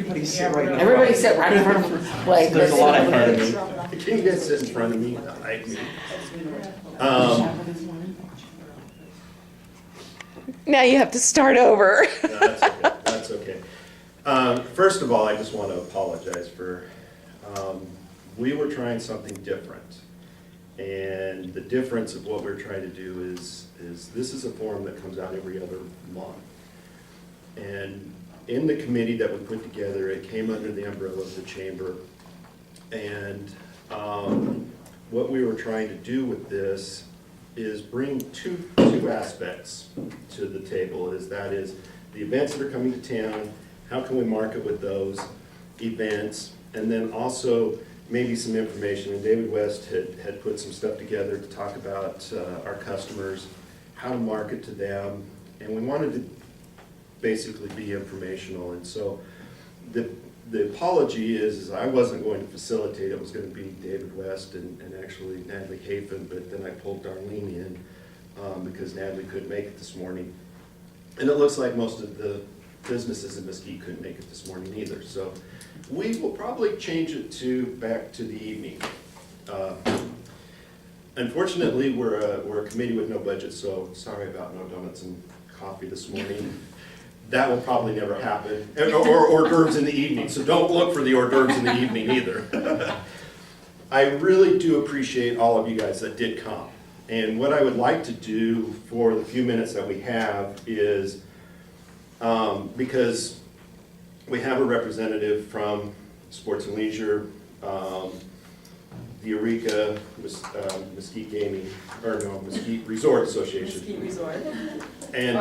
Everybody sit right in front. Everybody sit right in front of them. Like, There's a lot in front of me. Can you guys sit in front of me? Now you have to start over. No, that's okay. That's okay. First of all, I just want to apologize for, we were trying something different. And the difference of what we're trying to do is this is a forum that comes out every other month. And in the committee that we put together, it came under the umbrella of the chamber. And what we were trying to do with this is bring two aspects to the table. That is the events that are coming to town, how can we market with those events, and then also maybe some information. And David West had put some stuff together to talk about our customers, how to market to them, and we wanted to basically be informational. And so the apology is I wasn't going to facilitate, it was going to be David West and actually Natalie Hafen, but then I pulled Darlene in because Natalie couldn't make it this morning. And it looks like most of the businesses in Mesquite couldn't make it this morning either. So we will probably change it back to the evening. Unfortunately, we're a committee with no budget, so sorry about no donuts and coffee this morning. That will probably never happen, or hors d'oeuvres in the evening, so don't look for the hors d'oeuvres in the evening either. I really do appreciate all of you guys that did come. And what I would like to do for the few minutes that we have is, because we have a representative from Sports and Leisure, the Eureka, Mesquite Gaming, or no, Mesquite Resort Association. Mesquite Resort. And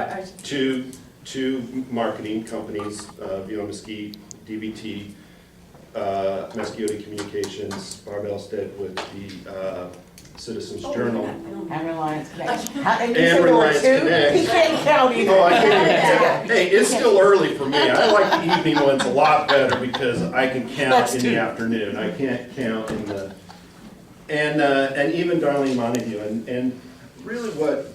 two marketing companies, Mesquite, DBT, Mesquite Communications, Barb Elstead with the Citizens Journal. And Reliance Connect. And you And said there were Reliance two? Connect. He can't count either. Oh, I can't. Hey, it's still early for me. I like the evening ones a lot better because I can count That's in two. the afternoon. I can't count in the, and even Darlene Montague, and really what,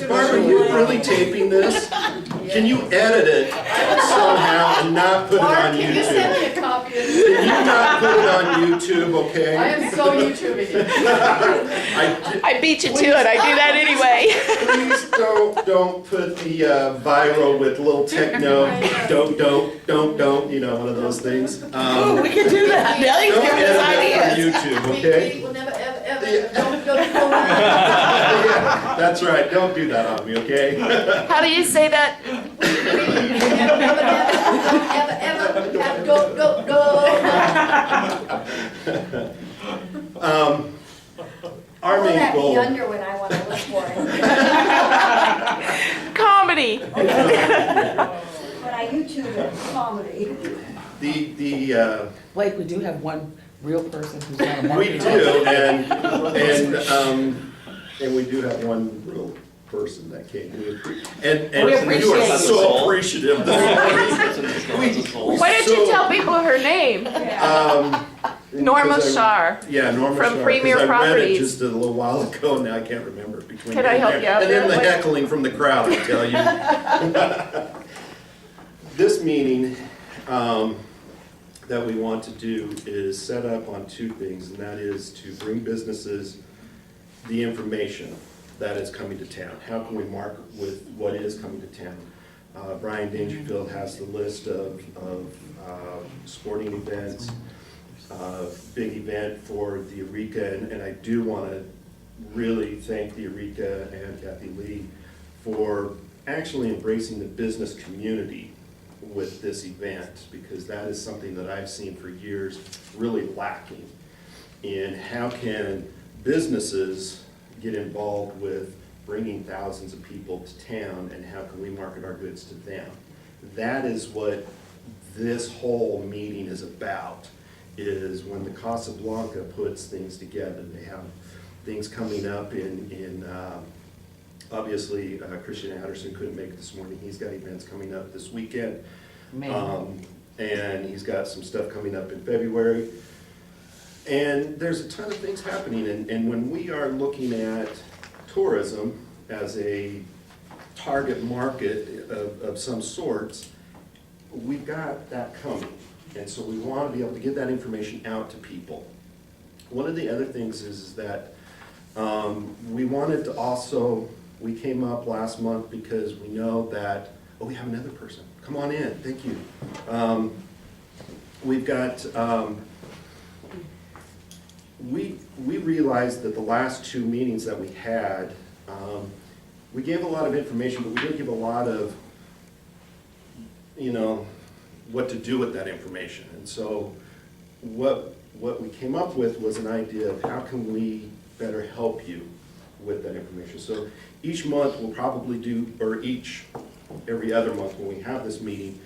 Barbara, are you really taping this? Can you edit it somehow and not put it Mark, on can you send YouTube? me a copy of Can this? you not put it on YouTube, okay? I am so YouTubing it. I beat you to it. I do that anyway. Please don't put the viral with little techno, don't, one of those things. Ooh, we can do that. Billy's Don't giving us edit it ideas. for YouTube, We okay? will never, ever, Yeah. don't. Yeah, that's right, don't do that on me, okay? How do you say that? Ever, go. Our Will main that be goal, under when I want to look for it? Comedy. When I YouTube it, comedy. the, Blake, we do have one real person who's on a we marketing. do, and we do have one real person that came. And We you appreciate are you. so appreciative this morning. Why don't you tell people her name? Norma Because Shar. Yeah, Norma From Shar, Premier 'cause I read it Properties. just a little while ago, now I can't remember between. Can I help you out And then there? the heckling from the crowd, I tell you. This meeting that we want to do is set up on two things, and that is to bring businesses the information that is coming to town. How can we market with what is coming to town? Brian Dangerfield has the list of sporting events, big event for the Eureka, and I do want to really thank the Eureka and Kathy Lee for actually embracing the business community with this event, because that is something that I've seen for years really lacking in how can businesses get involved with bringing thousands of people to town, and how can we market our goods to them. That is what this whole meeting is about, is when the Casablanca puts things together. They have things coming up in obviously Christian Anderson couldn't make it this morning. He's got events coming up this weekend. And he's got some stuff coming up in February. And there's a ton of things happening, and when we are looking at tourism as a target market of some sorts, we've got that coming. And so we want to be able to get that information out to people. One of the other things is that we wanted to also, we came up last month because we know that, oh, we have another person. Come on in, thank you. We've got, we realized that the last two meetings that we had, we gave a lot of information, but we didn't give a lot of, you know, what to do with that information. And so what we came up with was an idea of how can we better help you with that information. So each month we'll probably do, or every other month when we have this meeting,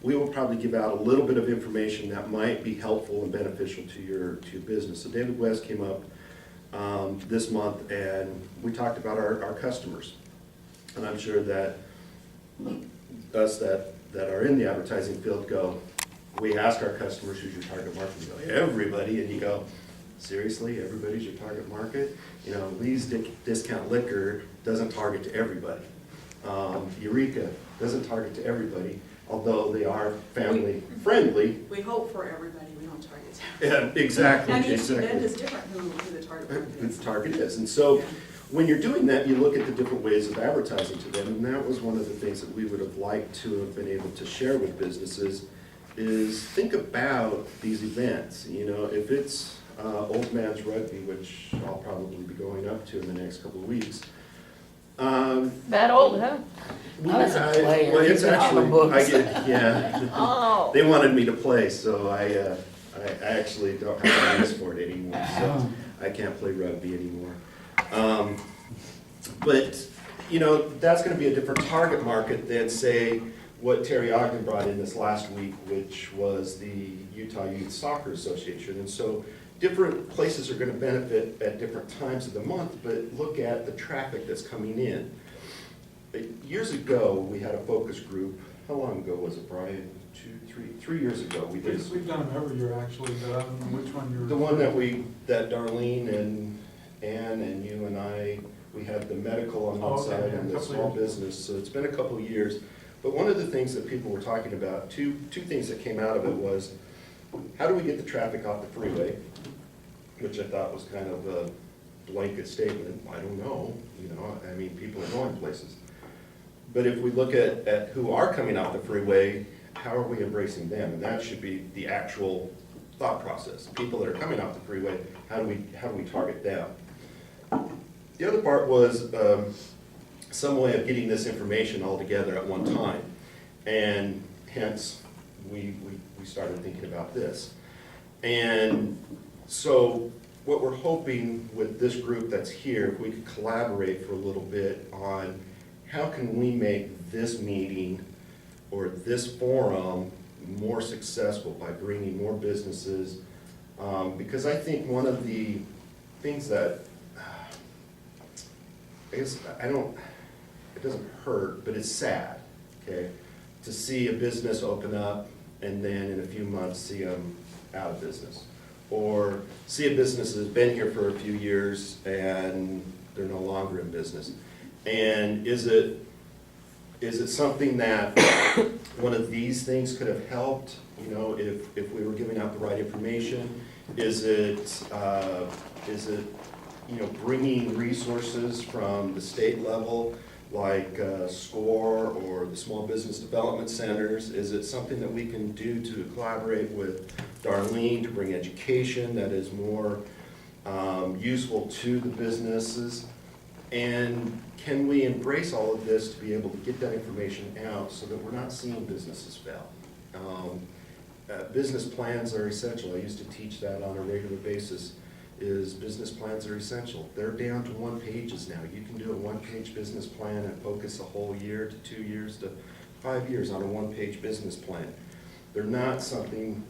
we will probably give out a little bit of information that might be helpful and beneficial to your business. So David West came up this month and we talked about our customers. And I'm sure that us that are in the advertising field go, we ask our customers who's your target market, we go, everybody, and you go, seriously, everybody's your target market? You know, Lee's Discount Liquor doesn't target to everybody. Eureka doesn't target to everybody, although they are family friendly. We hope for everybody, we don't target. Yeah, exactly, And each exactly. event is different who the target market Who is. the target is. And so when you're doing that, you look at the different ways of advertising to them, and that was one of the things that we would have liked to have been able to share with businesses is think about these events. You know, if it's Old Man's Rugby, which I'll probably be going up to in the next couple of weeks. That old, huh? I was a player. Well, it's It's in all the actually, books. yeah. Oh. They wanted me to play, so I actually don't have a use for it anymore, so I can't play rugby anymore. But, you know, that's gonna be a different target market than, say, what Terry Ogden brought in this last week, which was the Utah Youth Soccer Association. And so different places are gonna benefit at different times of the month, but look at the traffic that's coming in. Years ago, we had a focus group. How long ago was it, Brian? 3 years ago, we did. We've done them every year, actually, but I don't know which one you're. The one that Darlene and Ann and you and I, we had the medical on one Oh, okay, side yeah, and a the couple small years ago. business, so it's been a couple of years. But one of the things that people were talking about, two things that came out of it was, how do we get the traffic off the freeway? Which I thought was kind of a blanket statement, I don't know, you know, I mean, people are going places. But if we look at who are coming off the freeway, how are we embracing them? And that should be the actual thought process. People that are coming off the freeway, how do we target them? The other part was some way of getting this information all together at one time. And hence, we started thinking about this. And so what we're hoping with this group that's here, if we could collaborate for a little bit on how can we make this meeting or this forum more successful by bringing more businesses. Because I think one of the things that, I guess, it doesn't hurt, but it's sad, okay, to see a business open up and then in a few months see them out of business. Or see a business that's been here for a few years and they're no longer in business. And is it something that one of these things could have helped, you know, if we were giving out the right information? Is it, you know, bringing resources from the state level, like SCORE or the Small Business Development Centers? Is it something that we can do to collaborate with Darlene to bring education that is more useful to the businesses? And can we embrace all of this to be able to get that information out so that we're not seeing businesses fail? Business plans are essential. I used to teach that on a regular basis, is business plans are essential. They're down to 1 pages now. You can do a 1-page business plan and focus a whole year to 2 years to 5 years on a 1-page business plan. They're not something,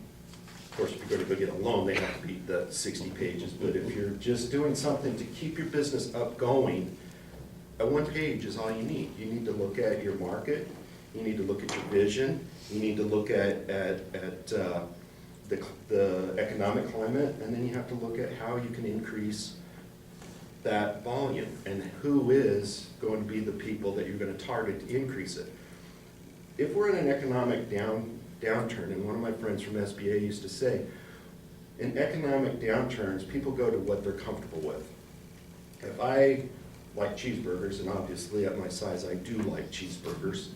of course, if you're going to go get a loan, they have to be the 60 pages, but if you're just doing something to keep your business up going, a 1 page is all you need. You need to look at your market, you need to look at your vision, you need to look at the economic climate, and then you have to look at how you can increase that volume and who is going to be the people that you're gonna target to increase it. If we're in an economic downturn, and one of my friends from SBA used to say, in economic downturns, people go to what they're comfortable with. If I like cheeseburgers, and obviously at my size I do like cheeseburgers,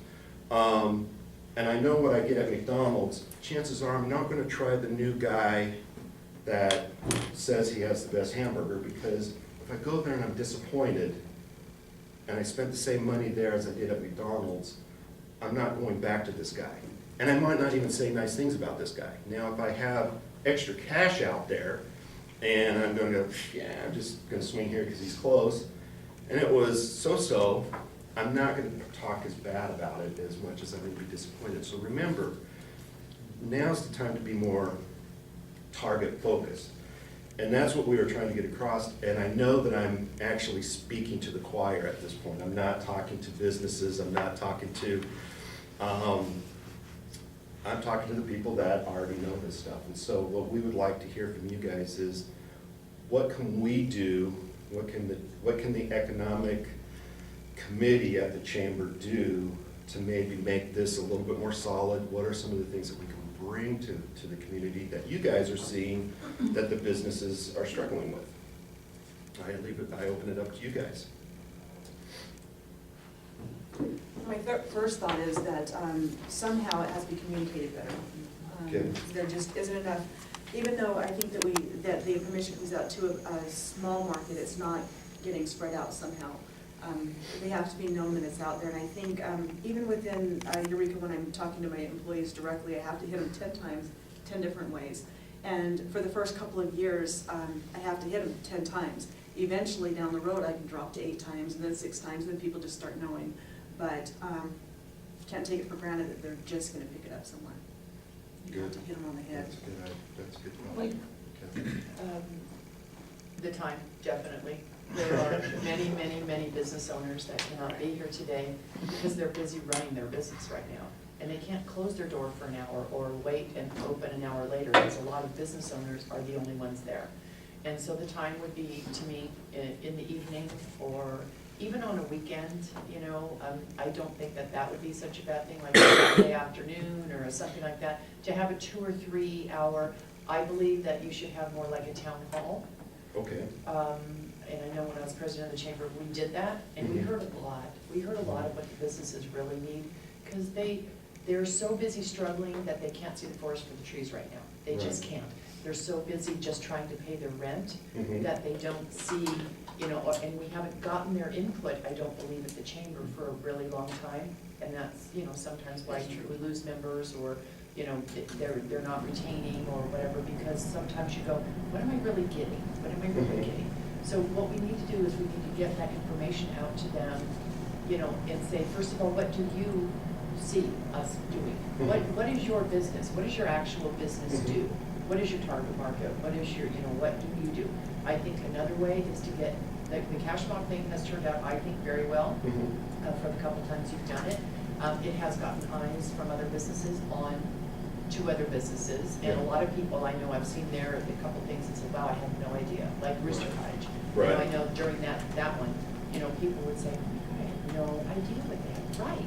and I know what I get at McDonald's, chances are I'm not gonna try the new guy that says he has the best hamburger, because if I go there and I'm disappointed, and I spent the same money there as I did at McDonald's, I'm not going back to this guy. And I might not even say nice things about this guy. Now, if I have extra cash out there, and I'm gonna go, yeah, I'm just gonna swing here because he's close, and it was so-so, I'm not gonna talk as bad about it as much as I would be disappointed. So remember, now's the time to be more target focused. And that's what we were trying to get across, and I know that I'm actually speaking to the choir at this point. I'm not talking to businesses, I'm not talking to, I'm talking to the people that already know this stuff. And so what we would like to hear from you guys is, what can we do, what can the economic committee at the chamber do to maybe make this a little bit more solid? What are some of the things that we can bring to the community that you guys are seeing that the businesses are struggling with? I open it up to you guys. My first thought is that somehow it has to be communicated better. Okay. There just isn't enough, even though I think that the information comes out to a small market, it's not getting spread out somehow. They have to be known that it's out there, and I think even within Eureka, when I'm talking to my employees directly, I have to hit them 10 times, 10 different ways. And for the first couple of years, I have to hit them 10 times. Eventually, down the road, I can drop to 8 times, and then 6 times, and then people just start knowing. But can't take it for granted that they're just gonna pick it up somewhere. You have to hit them on the head. That's good. Like, Okay. the time, definitely. There are many, many, many business owners that cannot be here today because they're busy running their business right now. And they can't close their door for an hour or wait and open an hour later, because a lot of business owners are the only ones there. And so the time would be, to me, in the evening or even on a weekend, you know. I don't think that that would be such a bad thing, like a Saturday afternoon or something like that. To have a 2 or 3 hour, I believe that you should have more like a town hall. Okay. And I know when I was president of the chamber, we did that, and we heard a lot. We heard a lot of what the businesses really need, because they're so busy struggling that they can't see the forest for the trees right now. They just can't. They're so busy just trying to pay their rent that they don't see, you know, and we haven't gotten their input, I don't believe, at the chamber for a really long time. And that's, you know, sometimes why we lose members, or, you know, they're not retaining or whatever, because sometimes you go, what am I really getting? What am I really getting? So what we need to do is we need to get that information out to them, you know, and say, first of all, what do you see us doing? What is your business? What does your actual business do? What is your target market? What is your, you know, what do you do? I think another way is to get, the cash mob thing has turned out, I think, very well for the couple times you've done it. It has gotten eyes from other businesses on to other businesses, and a lot of people I know, I've seen there a couple things and said, wow, I had no idea, like Rooster Cottage. Right. You know, I know during that one, you know, people would say, I had no idea what they had, right?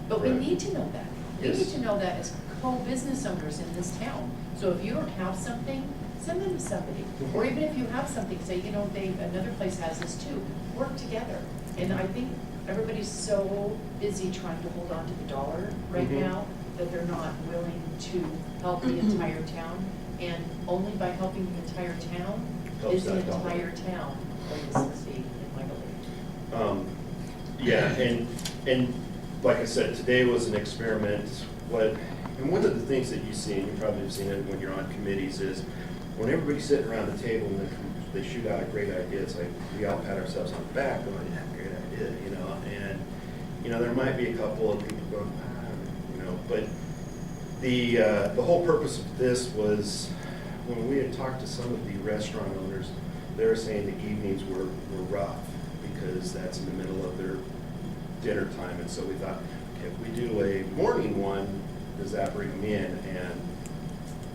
But we Right. need to know that. We Yes. need to know that as co-business owners in this town. So if you don't have something, send them to somebody. Or even if you have something, say, you know, another place has this too, work together. And I think everybody's so busy trying to hold on to the dollar right now that they're not willing to help the entire town. And only by helping the entire town Helps is the that dollar. entire town going to succeed, in my belief. Yeah, and like I said, today was an experiment. And one of the things that you see, and you probably have seen it when you're on committees, is when everybody's sitting around the table and they shoot out a great idea, it's like we all pat ourselves on the back going, yeah, great idea, you know. And, you know, there might be a couple of people going, you know, but the whole purpose of this was, when we had talked to some of the restaurant owners, they were saying the evenings were rough because that's in the middle of their dinner time. And so we thought, okay, if we do a morning one, does that bring them in? And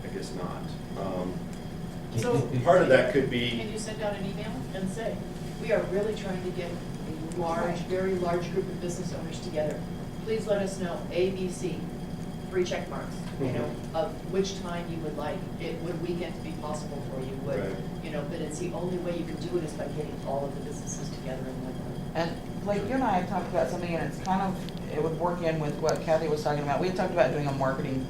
I guess not. So Part of that could be, can you send out an email and say, we are really trying to get a large, very large group of business owners together. Please let us know, A, B, C, 3 check marks, you know, of which time you would like. Would weekends be possible for you? Right. You know, but it's the only way you can do it is by getting all of the businesses together in one room. And like you and I had talked about something, and it's kind of, it would work in with what Kathy was talking about. We had talked about doing a marketing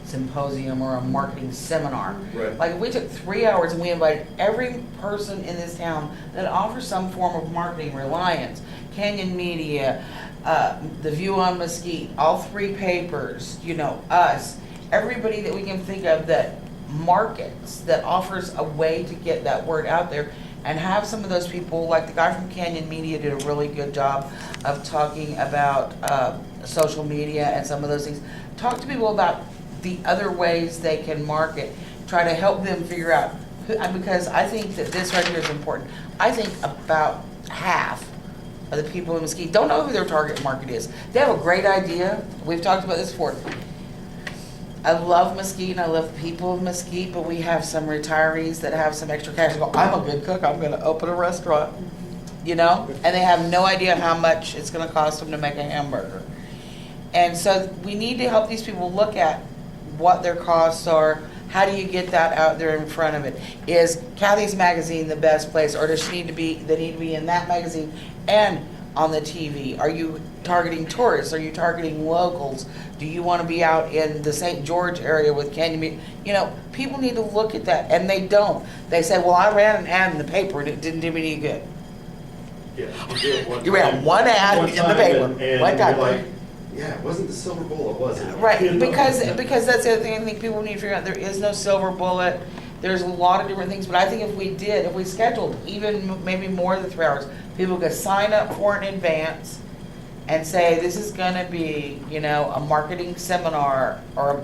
symposium or a marketing seminar. Right. Like if we took 3 hours and we invited every person in this town that offers some form of marketing, Reliance, Canyon Media, The View on Mesquite, all 3 papers, you know, us, everybody that we can think of that markets, that offers a way to get that word out there, and have some of those people, like the guy from Canyon Media did a really good job of talking about social media and some of those things. Talk to people about the other ways they can market, try to help them figure out, because I think that this right here is important. I think about half of the people in Mesquite don't know who their target market is. They have a great idea. We've talked about this before. I love Mesquite and I love the people of Mesquite, but we have some retirees that have some extra cash and go, I'm a good cook, I'm gonna open a restaurant, you know? And they have no idea how much it's gonna cost them to make a hamburger. And so we need to help these people look at what their costs are. How do you get that out there in front of it? Is Kathy's magazine the best place, or does they need to be in that magazine and on the TV? Are you targeting tourists? Are you targeting locals? Do you want to be out in the St. George area with Canyon Media? You know, people need to look at that, and they don't. They say, well, I ran an ad in the paper and it didn't do me any good. Yeah. You did it one You ran time. one ad One in the time, paper. and One time. you're like, yeah, it wasn't the silver bullet, was it? Right, You know? because that's the other thing I think people need to figure out. There is no silver bullet. There's a lot of different things, but I think if we scheduled even maybe more than 3 hours, people could sign up for it in advance and say, this is gonna be, you know, a marketing seminar, or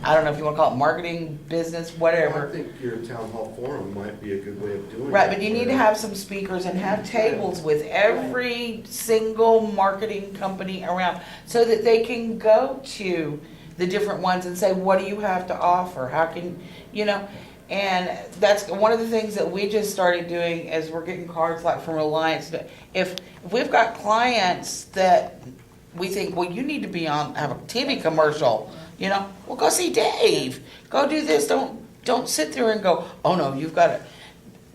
I don't know if you wanna call it marketing, business, whatever. I think your town hall forum might be a good way of doing it. Right, but you need to have some speakers and have tables with every single marketing company around, so that they can go to the different ones and say, what do you have to offer? How can, you know, and that's one of the things that we just started doing, is we're getting cards like from Reliance. If we've got clients that we think, well, you need to be on, have a TV commercial, you know, well, go see Dave, go do this. Don't sit there and go, oh no, you've got to,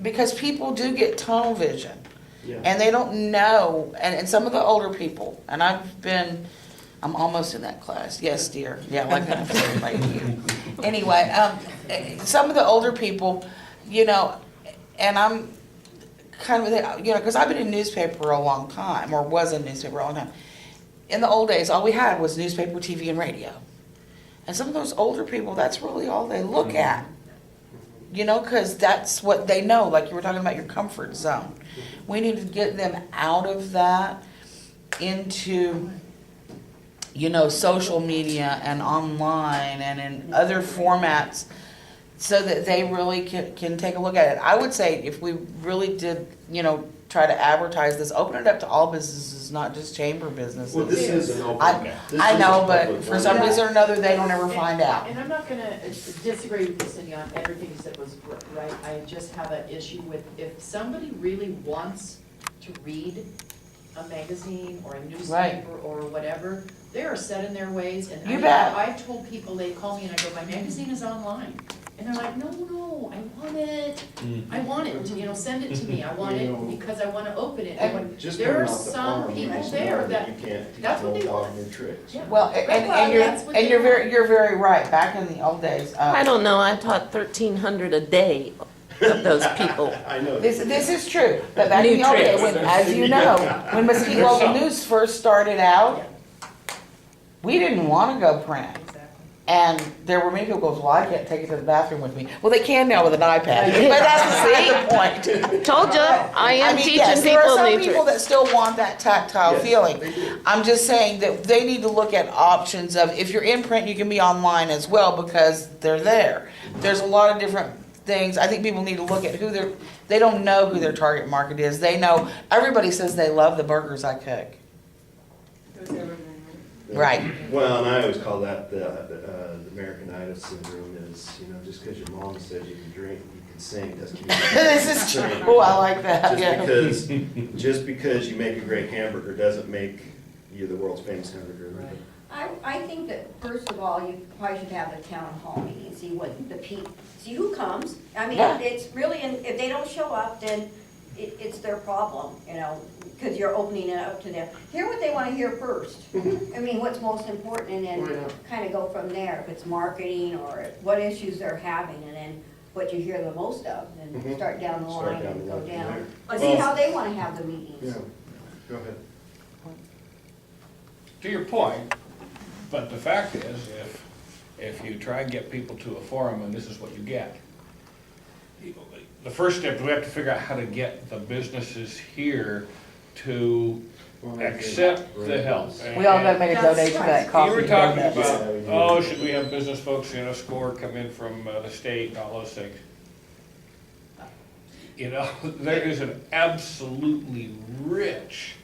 because people do get tunnel vision. Yeah. And they don't know, and some of the older people, and I'm almost in that class. Yes, dear. Yeah, like that. Like you. Anyway, some of the older people, you know, and I'm kind of, you know, because I've been in newspaper a long time, or was in newspaper a long time. In the old days, all we had was newspaper, TV, and radio. And some of those older people, that's really all they look at. You know, because that's what they know, like you were talking about your comfort zone. We need to get them out of that into, you know, social media and online and in other formats, so that they really can take a look at it. I would say if we really did, you know, try to advertise this, open it up to all businesses, not just chamber businesses. Well, this is an open. I know, but for some reason or another, they don't ever find out. And I'm not gonna disagree with you, Cindy, on everything you said was right. I just have an issue with, if somebody really wants to read a magazine or a newspaper or whatever, they are set in their ways. And You bet. I've told people, they call me and I go, my magazine is online. And they're like, no, I want it. I want it, you know, send it to me. I want it because I want to open it. And Just there are coming off the some farm, people makes there know that, you can't teach that's what no they dog want. new tricks. Yeah. Well, Well, that's what and they you're want. you're very right. Back in the old days, I don't know, I taught 1,300 a day of those people. I know. this is true. But back in the old days, when, as you know, when Mesquite Local News first started out, we didn't want to go print. Exactly. And there were many people who goes, well, I can't take it to the bathroom with me. Well, they can now with an iPad. But that's beside the point. Told you, I am mean, teaching yes, there are people some new people that tricks. still want that tactile Yes, feeling. they do. I'm just saying that they need to look at options of, if you're in print, you can be online as well, because they're there. There's a lot of different things. I think people need to look at they don't know who their target market is. They know, everybody says they love the burgers I cook. Right. Well, and I always call that the American Idol syndrome, is, you know, just because your mom said you can drink, you can sing doesn't mean. This is true. Oh, I like that, yeah. Just because you make a great hamburger doesn't make you the world's famous hamburger. Right. I think that first of all, you probably should have a town hall meeting, see what the see who comes. I mean, Yeah. it's really, and if they don't show up, then it's their problem, you know, because you're opening it up to them. Hear what they wanna hear first. I mean, what's most important, and then kind of go from there, if it's marketing or what issues they're having, and then what you hear the most of, and start down the Start line down and the go line from down. there. And see how they wanna have the meetings. Yeah, go ahead. To your point, but the fact is, if you try and get people to a forum and this is what you get, the first step, we have to figure out how to get the businesses here to accept the help. We all gotta make a That's donation for that right. coffee. You were talking donut. about, Yeah, we do. oh, should we have business folks, you know, SCORE come in from the state and all those things? You know, there is an absolutely rich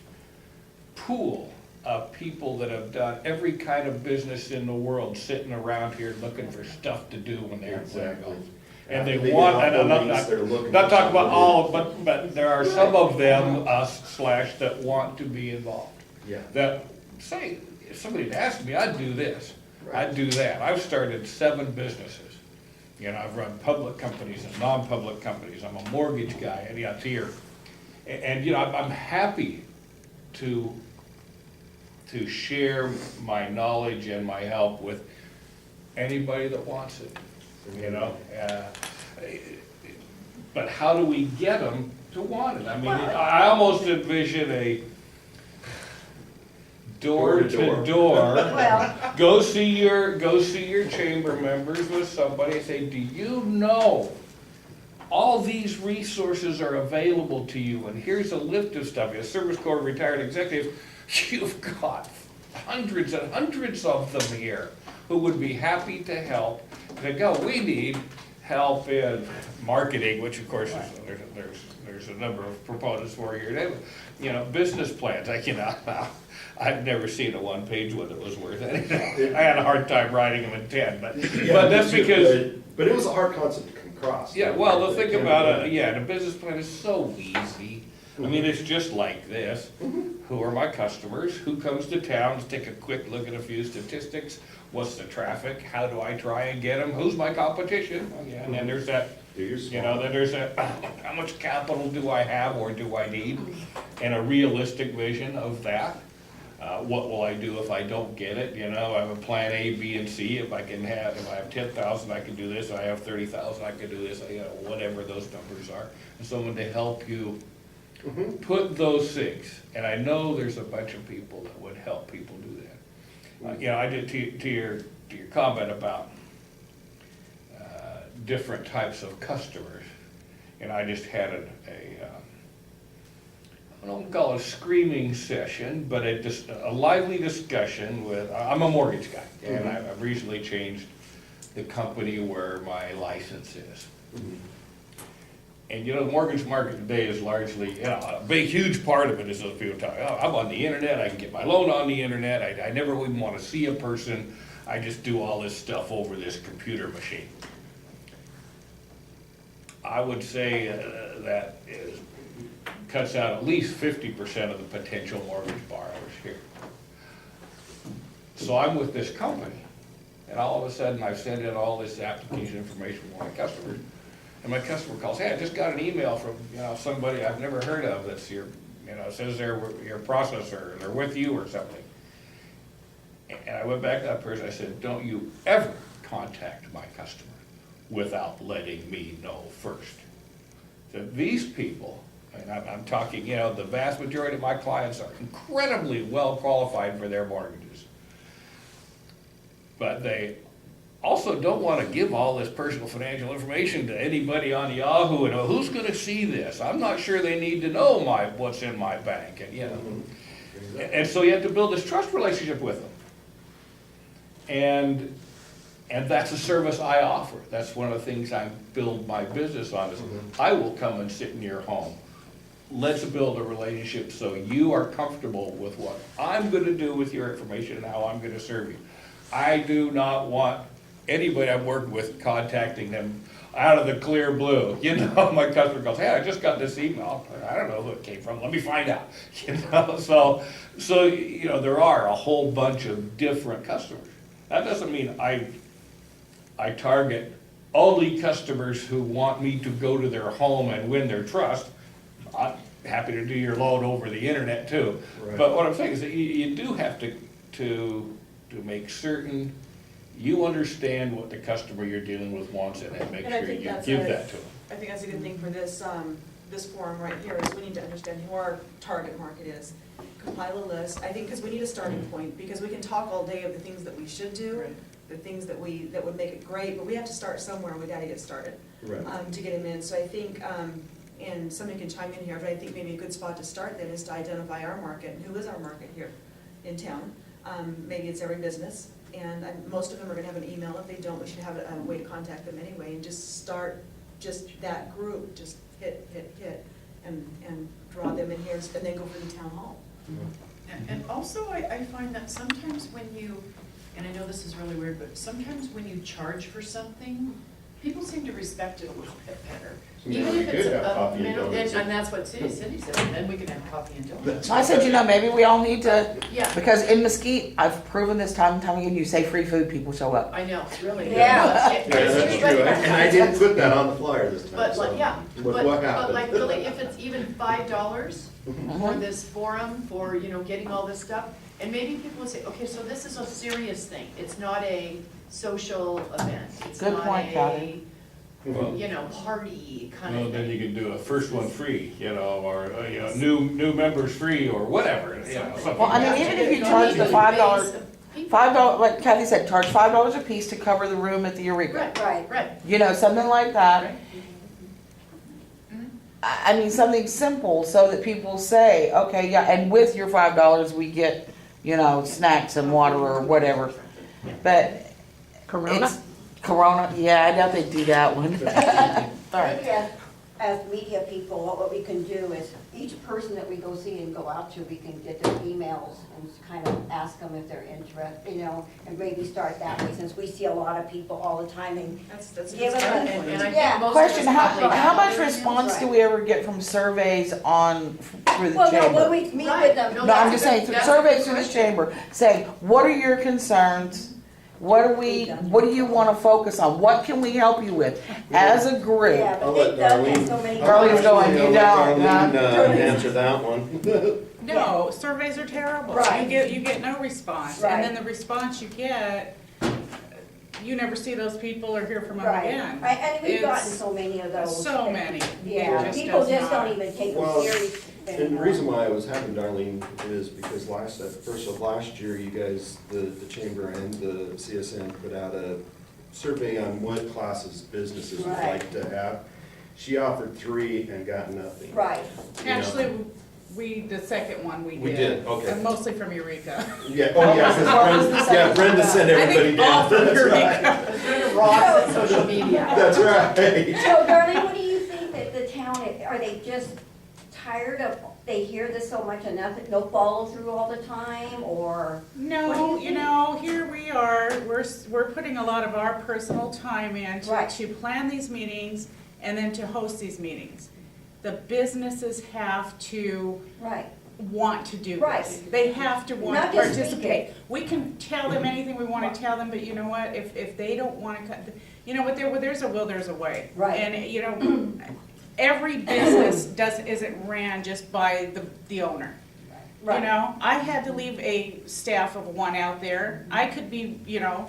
pool of people that have done every kind of business in the world, sitting around here looking for stuff to do when they're Exactly. And they Maybe want, not and I'm all not, these, they're looking not for talking about something all, but there are some of them, us slash, that want to be involved. to do. Yeah. That, say, if somebody'd asked me, I'd do this, Right. I'd do that. I've started 7 businesses. You know, I've run public companies and non-public companies, I'm a mortgage guy, and yeah, it's here. And, you know, I'm happy to share my knowledge and my help with anybody that wants it, you know? But how do we get them to want it? I mean, I almost envision a door to door. Well, Go see your chamber members with somebody and say, do you know all these resources are available to you, and here's a list of stuff. As Service Corps retired executives, you've got hundreds and hundreds of them here who would be happy to help. They go, we need help in marketing, which of course is, there's a number of proponents for here. You know, business plans, I've never seen a one-page one that was worth anything. I had a hard time writing them in 10, but that's me too, because, But it was a hard concept to come across. yeah, well, the thing about it, yeah, the business plan is so easy. I mean, it's just like this. Who are my customers? Who comes to town to take a quick look at a few statistics? What's the traffic? How do I try and get them? Who's my competition? Oh, yeah, and then there's that, you know, then there's that, how much capital do I have or do I need? And a realistic vision of that. What will I do if I don't get it? You know, I have a plan A, B, and C. If I have 10,000, I can do this. If I have 30,000, I can do this. You know, whatever those numbers are. And someone to help you put those things. And I know there's a bunch of people that would help people do that. You know, I did to your comment about different types of customers. And I just had I don't call it a screaming session, but a lively discussion with, I'm a mortgage guy, and I've recently changed the company where my license is. And you know, the mortgage market today is largely, you know, a big, huge part of it is those people talking, oh, I'm on the internet, I can get my loan on the internet, I never even want to see a person, I just do all this stuff over this computer machine. I would say that cuts out at least 50% of the potential mortgage borrowers here. So I'm with this company, and all of a sudden I've sent in all this application information for my customers, and my customer calls, hey, I just got an email from, you know, somebody I've never heard of that's your, you know, says they're your processor, and they're with you or something. And I went back to that person, I said, don't you ever contact my customer without letting me know first. So these people, and I'm talking, you know, the vast majority of my clients are incredibly well qualified for their mortgages. But they also don't want to give all this personal financial information to anybody on Yahoo, and who's going to see this? I'm not sure they need to know what's in my bank, and you know. And so you have to build this trust relationship with them. And that's a service I offer. That's one of the things I build my business on is I will come and sit in your home. Let's build a relationship so you are comfortable with what I'm going to do with your information and how I'm going to serve you. I do not want anybody I'm working with contacting them out of the clear blue. You know, my customer goes, hey, I just got this email. I don't know who it came from. Let me find out. You know, so, you know, there are a whole bunch of different customers. That doesn't mean I target only customers who want me to go to their home and win their trust. I'm happy to do your loan over the internet too. Right. But what I'm saying is that you do have to make certain you understand what the customer you're dealing with wants and then make And I sure think you that's give a- that to them. I think that's a good thing for this, this forum right here, is we need to understand who our target market is. Compile a list, I think, because we need a starting point, because we can talk all day of the things that we should do, the things that would make it great, but we have to start somewhere, and we gotta get started. Right. To get them in, so I think, and somebody can chime in here, but I think maybe a good spot to start then is to identify our market, and who is our market here in town. Maybe it's every business, and most of them are gonna have an email. If they don't, we should have a way to contact them anyway, and just start just that group, just hit, and draw them in here, and then go for the town hall. And also, I find that sometimes when you, and I know this is really weird, but sometimes when you charge for something, people seem to respect it a little bit better. Maybe Even we if it's could have a coffee and minimum, donuts. and that's what Cindy said, and then we can have coffee and donuts. I said, you know, maybe we all need to, Yeah, because in Mesquite, I've proven this time and time again, you say free food, people show up. I know, it's really. Yeah. Yeah, that's true, and I didn't put that on the flyer this time, But so. like, yeah, What but happened? like really, if it's even $5 for Mhm. this forum, for, you know, getting all this stuff, and maybe people will say, okay, so this is a serious thing, it's not a social event, it's Good not point, Kathy. Mhm. you know, party kind Well, of then thing. you can do a first one free, you know, or, you know, new members free, or whatever, you know, something. Well, I mean, like even that. if you charge the $5, People. $5, like Kathy said, charge $5 a piece to cover the room at the Eureka. Right, Right. right, You know, something like that. right. I mean, something simple so that people say, okay, yeah, and with your $5, we get, you know, snacks and water or whatever. But Corona? it's Corona, yeah, I doubt they'd do that one. Sorry. Maybe as media people, what we can do is, each person that we go see and go out to, we can get their emails and kind of ask them if they're interested, you know, and maybe start that way, since we see a lot of people all the time, and That's a Give good them starting a- point. And I Yeah. think most of Question, us probably how have much their response do right. we ever get from surveys on, through the well, no, when chamber? we meet Right. with them. No, No, I'm that's just a good- saying, through that's a surveys good through the question. chamber, saying, what are your concerns? What do you wanna focus on? What can we help you with as a group? Yeah, I'll but let Nick does have Darlene- so many. Darlene's going, you I'll don't, let huh? Darlene, answer that one. No, surveys are terrible. Right. You get no response. Right. And then the response you get, you never see those people or hear from them Right, again. right, and we've gotten It's so many of those. so many. Yeah, It just people does just not. don't even take them Well, serious. And the reason why I was having Darlene is because at the first of last year, you guys, the chamber and the CSN put out a survey on what classes businesses would Right. like to have. She offered 3 and got nothing. Right, You know? Actually, the second one we did. We did, okay. And mostly from Eureka. Yeah, oh yeah, 'cause What was the Brenda, second Brenda one? sent I everybody think all down. from That's right. Eureka. Brenda rocks at social media. That's right. so Darlene, what do you think that the town, are they just tired of, they hear this so much and nothing, no follow through all the time, or? What do No, you you know, here we are, we're putting a lot of our personal time in Right. to plan these meetings and then to host these meetings. The businesses have to Right, want to do Right. this. They have to want Not to just speak participate. it. We can tell them anything we want to tell them, but you know what, if they don't want to, you know what, where there's a will, there's a way. Right. And, you know, every business isn't ran just by the owner. You right. know, I had to leave a staff of 1 out there. I could be, you know,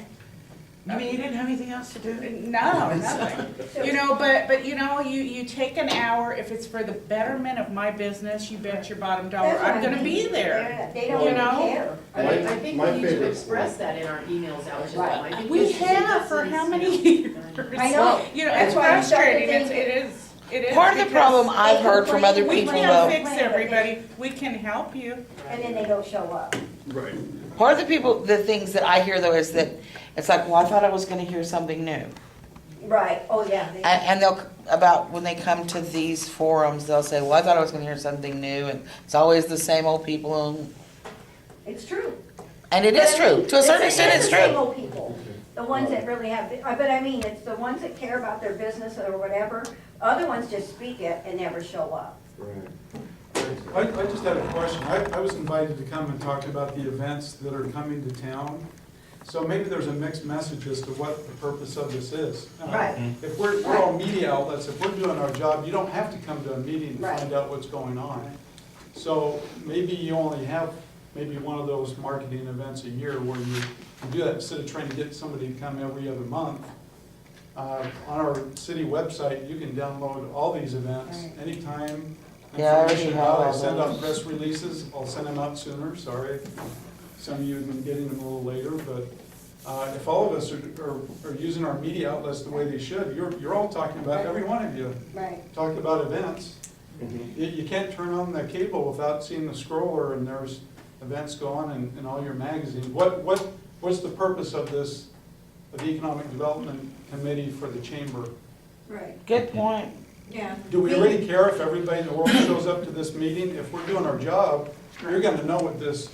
You mean you didn't have anything else to do? no, nothing. You know, but you know, you take an hour, if it's for the betterment of my business, you bet your bottom dollar, That's what I'm I gonna be mean. there. They don't You even know? care. I think My we need to favorite- express that in our emails out to them. Right. I think We this is- have for this how is, many you know, years? I know. You know, That's it's why I started frustrating, thinking- it is. Part of the because problem I've heard from other we people can't though, fix everybody, we can help you. And then they don't show up. Right. part of the things that I hear though is that, it's like, well, I thought I was gonna hear something new. Right, oh, yeah. they- And when they come to these forums, they'll say, well, I thought I was gonna hear something new, and it's always the same old people, It's true. and it is true, to a certain extent, it's the same true. old people. The ones that really have, but I mean, it's the ones that care about their business or whatever. Other ones just speak it and never show up. Right. I just had a question. I was invited to come and talk about the events that are coming to town. So maybe there's a mixed message as to what the purpose of this is. Right. If we're all media outlets, if we're doing our job, you don't have to come to a meeting to Right. find out what's going on. So maybe you only have maybe one of those marketing events a year where you can do that instead of trying to get somebody to come every other month. On our city website, you can download all these events Right. anytime. Yeah, I already Information have about it. I all send out those. press releases, I'll send them out sooner, sorry. Some of you have been getting them a little later, but if all of us are using our media outlets the way they should, you're all talking about, every one of you, Right. talking about events. Mhm. You can't turn on the cable without seeing the scroller and there's events go on in all your magazines. What's the purpose of this, of the Economic Development Committee for the Chamber? Right. Good point. Yeah. Do we really care if everybody in the world shows up to this meeting? If we're doing our job, you're gonna know what this,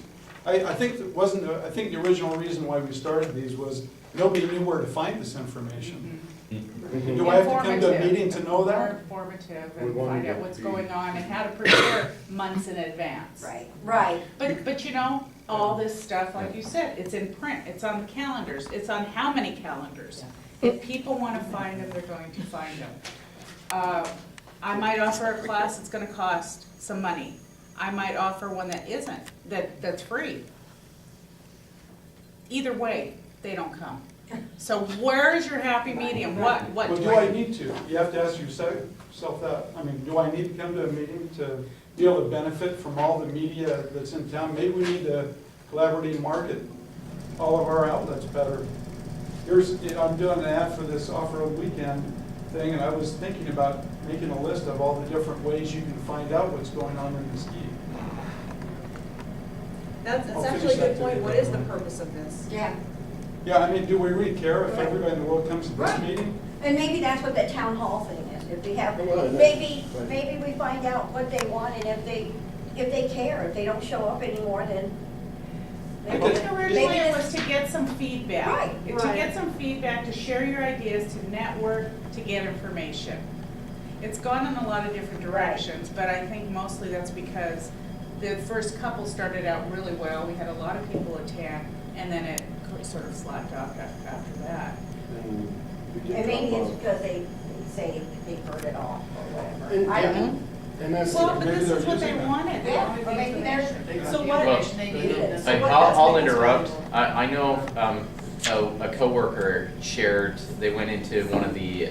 I think I think the original reason why we started these was nobody knew where to find this information. Do I have to come to a Informative. meeting to know More that? informative We and wanted find it out to what's be- going on and how to prepare months in advance. Right. Right. But you know, all this stuff, like you said, it's in print, it's on the calendars, it's on how many calendars? If people wanna find them, they're going to find them. I might offer a class that's gonna cost some money. I might offer one that isn't, that's free. Either way, they don't come. So where is your happy medium? What Well, do I need to? You have to ask yourself that. I mean, do I need to come to a meeting to be able to benefit from all the media that's in town? Maybe we need to collaboratively market all of our outlets better. I'm doing an ad for this off-road weekend thing, and I was thinking about making a list of all the different ways you can find out what's going on in Mesquite. That's I'll actually finish a that good point. today. What is the purpose of this? Yeah. Yeah, I mean, do we really care if everybody in the world comes to this Right. meeting? And maybe that's what the town hall thing is. If we have, Well, and maybe right. we find out what they want and if they care, if they don't show up anymore, then I maybe. think originally maybe it this- was to get some feedback. Right, To right. get some feedback, to share your ideas, to network, to get information. It's gone in a lot of different directions, but I think mostly that's because the first couple started out really well. We had a lot of people attend, and then it sort of slacked off after that. And we did And maybe drop it's off. because they say they've heard it all or whatever. And- I don't yeah. know. And that's, Well, but maybe this they're is what they using it. wanted. They Yeah, wanted or the maybe they're. information. So what, Well, So I'll, what- I'll interrupt. I know a coworker shared, they went into one of the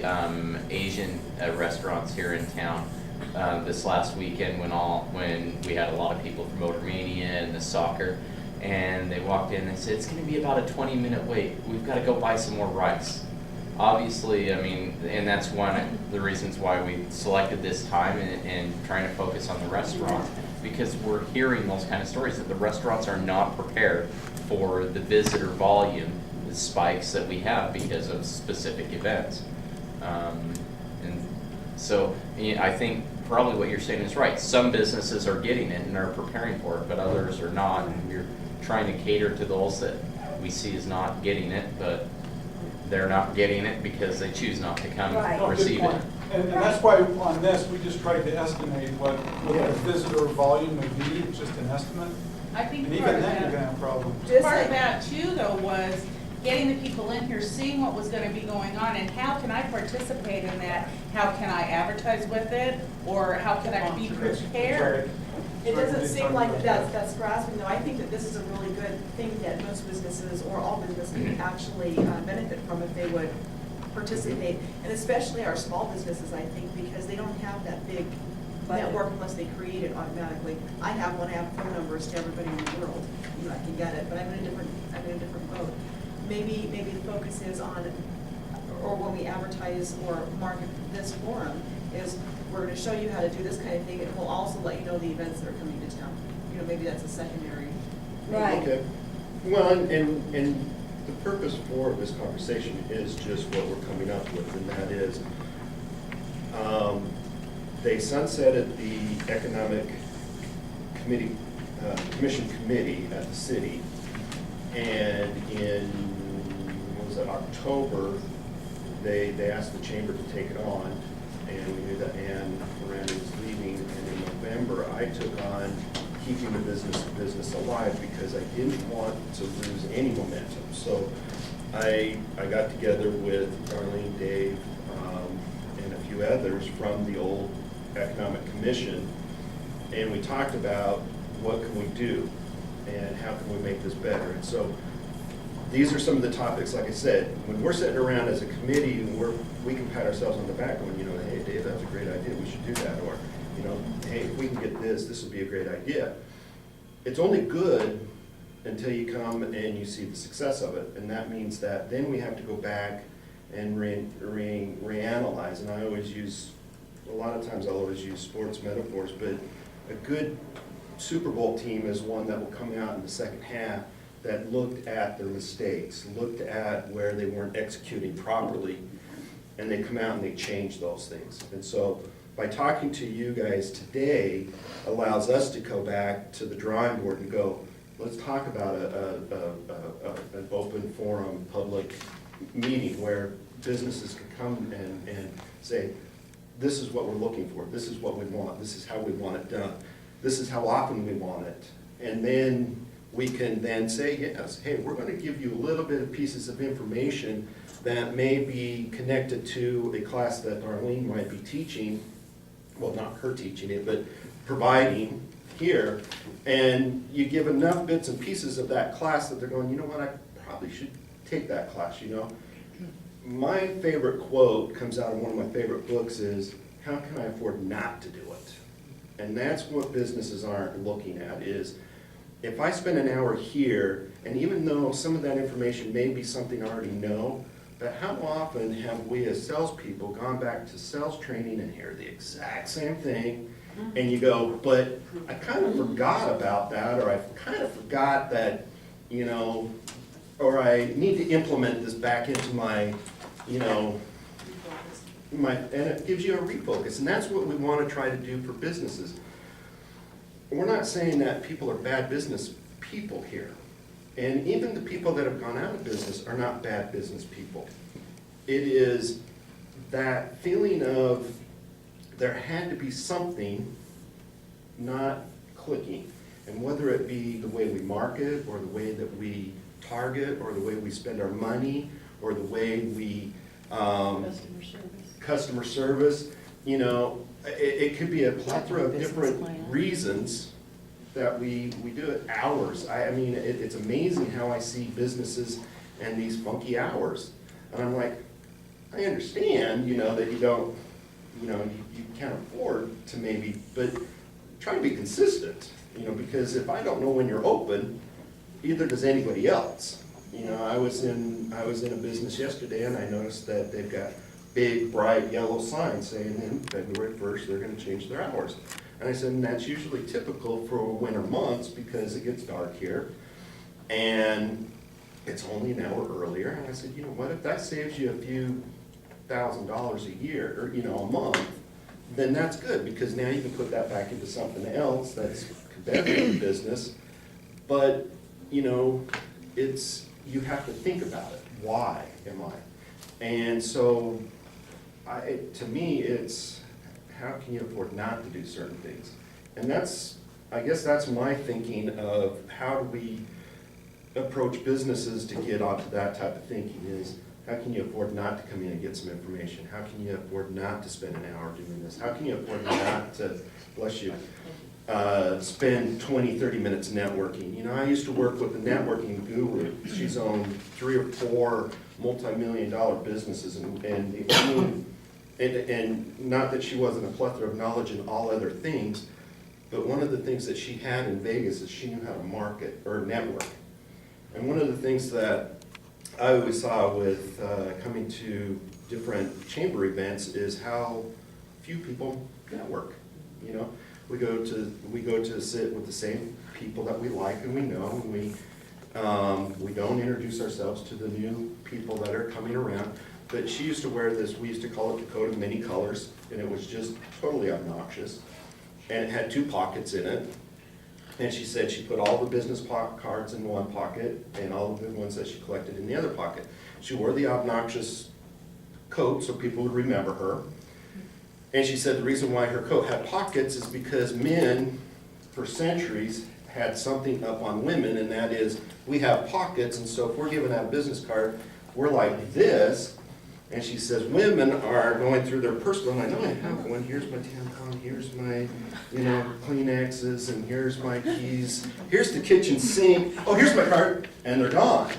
Asian restaurants here in town this last weekend when we had a lot of people from Motor Mania and the soccer. And they walked in and said, it's gonna be about a 20-minute wait. We've gotta go buy some more rice. Obviously, I mean, and that's one of the reasons why we selected this time and trying to focus on the restaurant. Because we're hearing those kind of stories that the restaurants are not prepared for the visitor volume, the spikes that we have because of specific events. And so, I think probably what you're saying is right. Some businesses are getting it and are preparing for it, but others are not. And we're trying to cater to those that we see as not getting it, but they're not getting it because they choose not to come Right. Oh, good receive it. point. And that's why on this, we just tried to estimate what the visitor volume would be, it's just an estimate. I think And part even of then, you're that. gonna have problems. Just Part of like- that too, though, was getting the people in here, seeing what was gonna be going on, and how can I participate in that? How can I advertise with it, or how can I be prepared? It doesn't seem like that's grasping, though. I think that this is a really good thing that most businesses, or all businesses, can actually benefit from if they would participate. And especially our small businesses, I think, because they don't have that big network unless they create it automatically. I have one, I have phone numbers to everybody in the world, you know, I can get it, but I'm in a different boat. Maybe the focus is on, or when we advertise or market this forum, is we're gonna show you how to do this kind of thing, and we'll also let you know the events that are coming to town. You know, maybe that's a secondary. Right. okay. Well, and the purpose for this conversation is just what we're coming up with, and that is, they sunsetted the Economic Committee, Commission Committee at the city, and in, what was to October, they asked the chamber to take it on, and we knew that Ann Miranda was leaving, and in November, I took on keeping the business alive, because I didn't want to lose any momentum. So I got together with Darlene, Dave, and a few others from the old Economic Commission, and we talked about what can we do, and how can we make this better. And so these are some of the topics, like I said, when we're sitting around as a committee, we can pat ourselves on the back going, you know, hey, Dave, that's a great idea, we should do that. Or, you know, hey, if we can get this would be a great idea. It's only good until you come and you see the success of it. And that means that then we have to go back and reanalyze. And I always use, a lot of times I'll always use sports metaphors, but a good Super Bowl team is one that will come out in the second half that looked at their mistakes, looked at where they weren't executing properly, and they come out and they change those things. And so by talking to you guys today allows us to go back to the drawing board and go, let's talk about an open forum, public meeting where businesses can come and say, this is what we're looking for, this is what we want, this is how we want it done, this is how often we want it. And then we can then say, yes, hey, we're going to give you a little bit of pieces of information that may be connected to a class that Darlene might be teaching, well, not her teaching it, but providing here, and you give enough bits and pieces of that class that they're going, you know what, I probably should take that class, you know. My favorite quote comes out of one of my favorite books is, how can I afford not to do it? And that's what businesses aren't looking at is, if I spend an hour here, and even though some of that information may be something I already know, but how often have we as salespeople gone back to sales training and hear the exact same thing, and you go, but I kind of forgot about that, or I kind of forgot that, you know, or I need to implement this back into my, you know, and it gives you a refocus, and that's what we want to try to do for businesses. We're not saying that people are bad business people here. And even the people that have gone out of business are not bad business people. It is that feeling of there had to be something not clicking. And whether it be the way we market, or the way that we target, or the way we spend our money, or the way we customer service, you know, it could be a plethora of different reasons that we do it. Hours. I mean, it's amazing how I see businesses and these funky hours. And I'm like, I understand, you know, that you don't, you know, you can't afford to maybe, but try to be consistent, you know, because if I don't know when you're open, either does anybody else. You know, I was in a business yesterday and I noticed that they've got big, bright yellow signs saying in February 1st they're going to change their hours. And I said, and that's usually typical for winter months because it gets dark here and it's only an hour earlier. And I said, you know what, if that saves you a few $1,000s a year, or, you know, a month, then that's good, because now you can put that back into something else that's competitive business. But, you know, you have to think about it. Why am I? And so, to me, it's how can you afford not to do certain things? And I guess that's my thinking of how do we approach businesses to get onto that type of thinking is, how can you afford not to come in and get some information? How can you afford not to spend an hour doing this? How can you afford not to, bless you, spend 20, 30 minutes networking? You know, I used to work with a networking guru. She's owned 3 or 4 multi-million-dollar businesses, and not that she wasn't a plethora of knowledge in all other things, but one of the things that she had in Vegas is she knew how to market or network. And one of the things that I always saw with coming to different chamber events is how few people network. You know, we go to sit with the same people that we like and we know, and we don't introduce ourselves to the new people that are coming around. But she used to wear this, we used to call it the coat of many colors, and it was just totally obnoxious. And it had 2 pockets in it. And she said she put all the business cards in one pocket and all of the ones that she collected in the other pocket. She wore the obnoxious coat so people would remember her. And she said the reason why her coat had pockets is because men, for centuries, had something up on women, and that is, we have pockets, and so if we're giving out a business card, we're like this. And she says women are going through their personal, I know I have one, here's my tampon, here's my, Kleenexes, and here's my keys, here's the kitchen sink, oh, here's my card, and they're gone.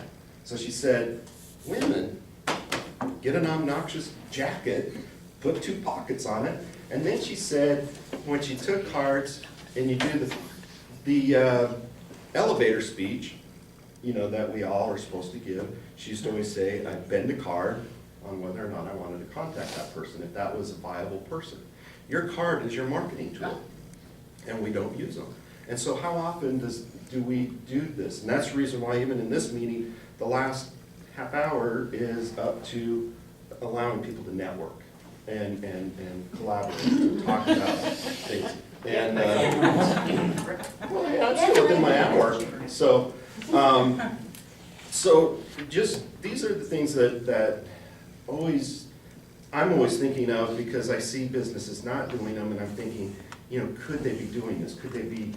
So she said, women, get an obnoxious jacket, put 2 pockets on it, and then she said, when she took cards, and you do the elevator speech, that we all are supposed to give, she used to always say, I'd bend a card on whether or not I wanted to contact that person, if that was a viable person. Your card is your marketing tool, and we don't use them. And so how often do we do this? And that's the reason why even in this meeting, the last half hour is up to allowing people to network and collaborate and talk about things. And, well, yeah, it's still within my hour. So, just, these are the things that I'm always thinking of, because I see businesses not doing them, and I'm thinking, could they be doing this? Could they be,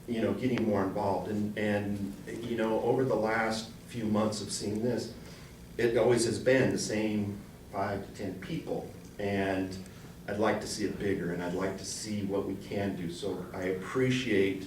getting more involved? And over the last few months of seeing this, it always has been the same 5 to 10 people. And I'd like to see it bigger, and I'd like to see what we can do. So I appreciate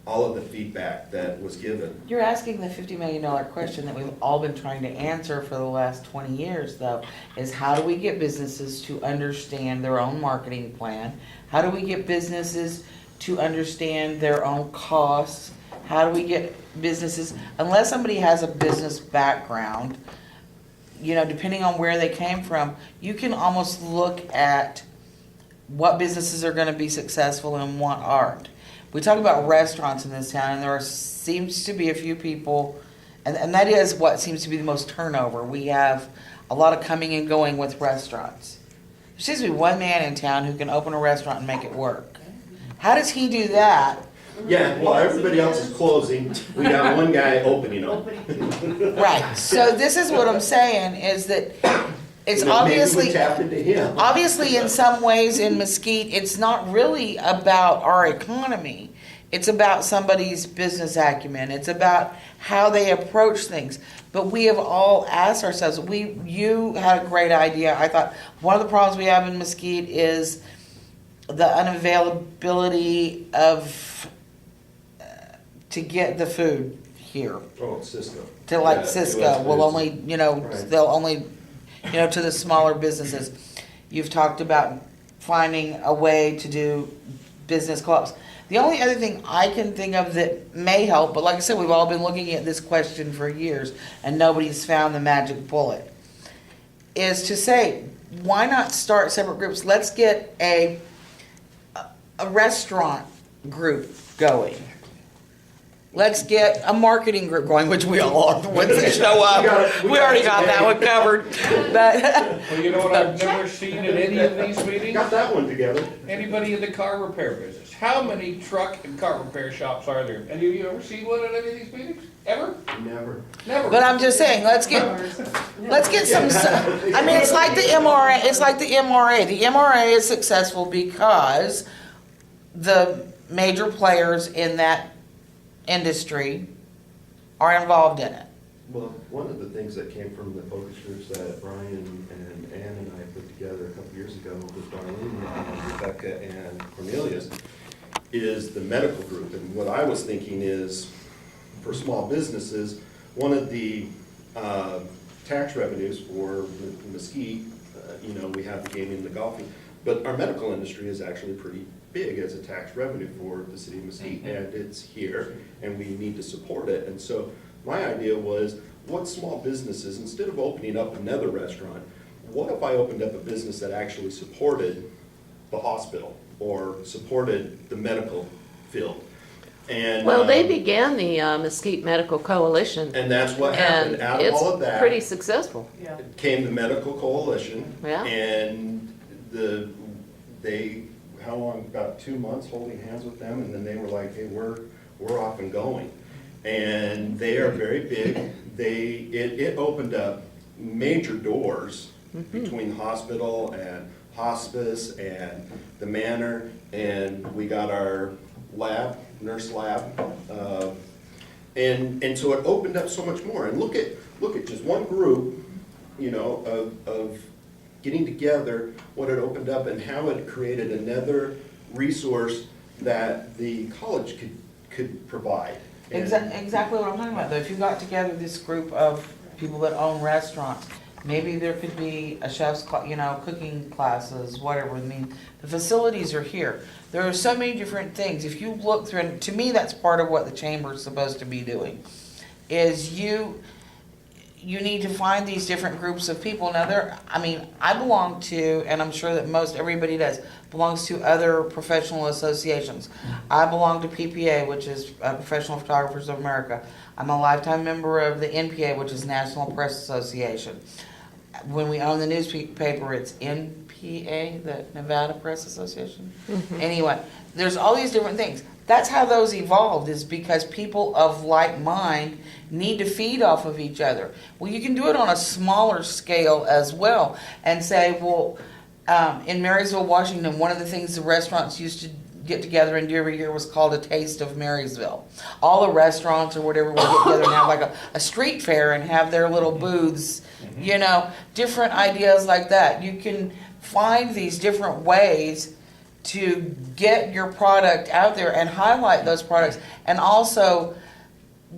all of the feedback that was given. You're asking the $50 million question that we've all been trying to answer for the last 20 years, though, is how do we get businesses to understand their own marketing plan? How do we get businesses to understand their own costs? How do we get businesses, unless somebody has a business background, depending on where they came from, you can almost look at what businesses are going to be successful and what aren't. We talk about restaurants in this town, and there seems to be a few people, and that is what seems to be the most turnover. We have a lot of coming and going with restaurants. There seems to be one man in town who can open a restaurant and make it work. How does he do that? Yeah, well, everybody else is closing. We got one guy opening them. Right. So this is what I'm saying, is that it's obviously, maybe we tapped into him. obviously in some ways in Mesquite, it's not really about our economy. It's about somebody's business acumen. It's about how they approach things. But we have all asked ourselves, you had a great idea. I thought one of the problems we have in Mesquite is the unavailability of, to get the food here. Oh, Cisco. To like Yeah, Cisco, US will Foods. only, Right. they'll only, to the smaller businesses. You've talked about finding a way to do business clubs. The only other thing I can think of that may help, but like I said, we've all been looking at this question for years and nobody's found the magic bullet, is to say, why not start separate groups? Let's get a restaurant group going. Let's get a marketing group going, which we all are the ones that show up. We already got that one covered. But Well, you know what I've never seen in any of these meetings? Got that one together. Anybody in the car repair business. How many truck and car repair shops are there? Any of you ever seen one at any of these meetings? Ever? Never. Never. But I'm just saying, let's get some, I mean, it's like the MRA, The MRA is successful because the major players in that industry are involved in it. Well, one of the things that came from the focus groups that Brian and Ann and I put together a couple years ago with Darlene, Rebecca, and Cornelius is the medical group. And what I was thinking is, for small businesses, one of the tax revenues for Mesquite, we have the gaming and the golfing, but our medical industry is actually pretty big as a tax revenue for the city of Mesquite, and it's here, and we need to support it. And so my idea was, what small businesses, instead of opening up another restaurant, what if I opened up a business that actually supported the hospital or supported the medical field? And Well, they began the Mesquite Medical Coalition, and that's what happened. and Out of all of it's that pretty successful. Yeah. came the medical coalition, Yeah. and they how long? About 2 months holding hands with them, and then they were like, "Hey, we're we're off and going. And they are very big. It opened up major doors between the hospital and hospice and the manor, and we got our lab, nurse lab. And so it opened up so much more. And look at just one group, you know, of getting together, what it opened up and how it created another resource that the college could provide. And- Exactly what I'm talking about, though. If you got together this group of people that own restaurants, maybe there could be a chef's, you know, cooking classes, whatever. I mean, the facilities are here. There are so many different things. If you look through, and to me, that's part of what the chamber is supposed to be doing, is you need to find these different groups of people. Now, I belong to, and I'm sure that most everybody does, belongs to other professional associations. I belong to PPA, which is Professional Photographers of America. I'm a lifetime member of the NPA, which is National Press Association. When we own the newspaper, it's NPA, the Nevada Press Association. Anyway, there's all these different things. That's how those evolved, is because people of like mind need to feed off of each other. Well, you can do it on a smaller scale as well and say, well, in Marysville, Washington, one of the things the restaurants used to get together and do every year was called a Taste of Marysville. All the restaurants or whatever will get together and have like a street fair and have their little booths, you know, different ideas like that. You can find these different ways to get your product out there and highlight those products. And also,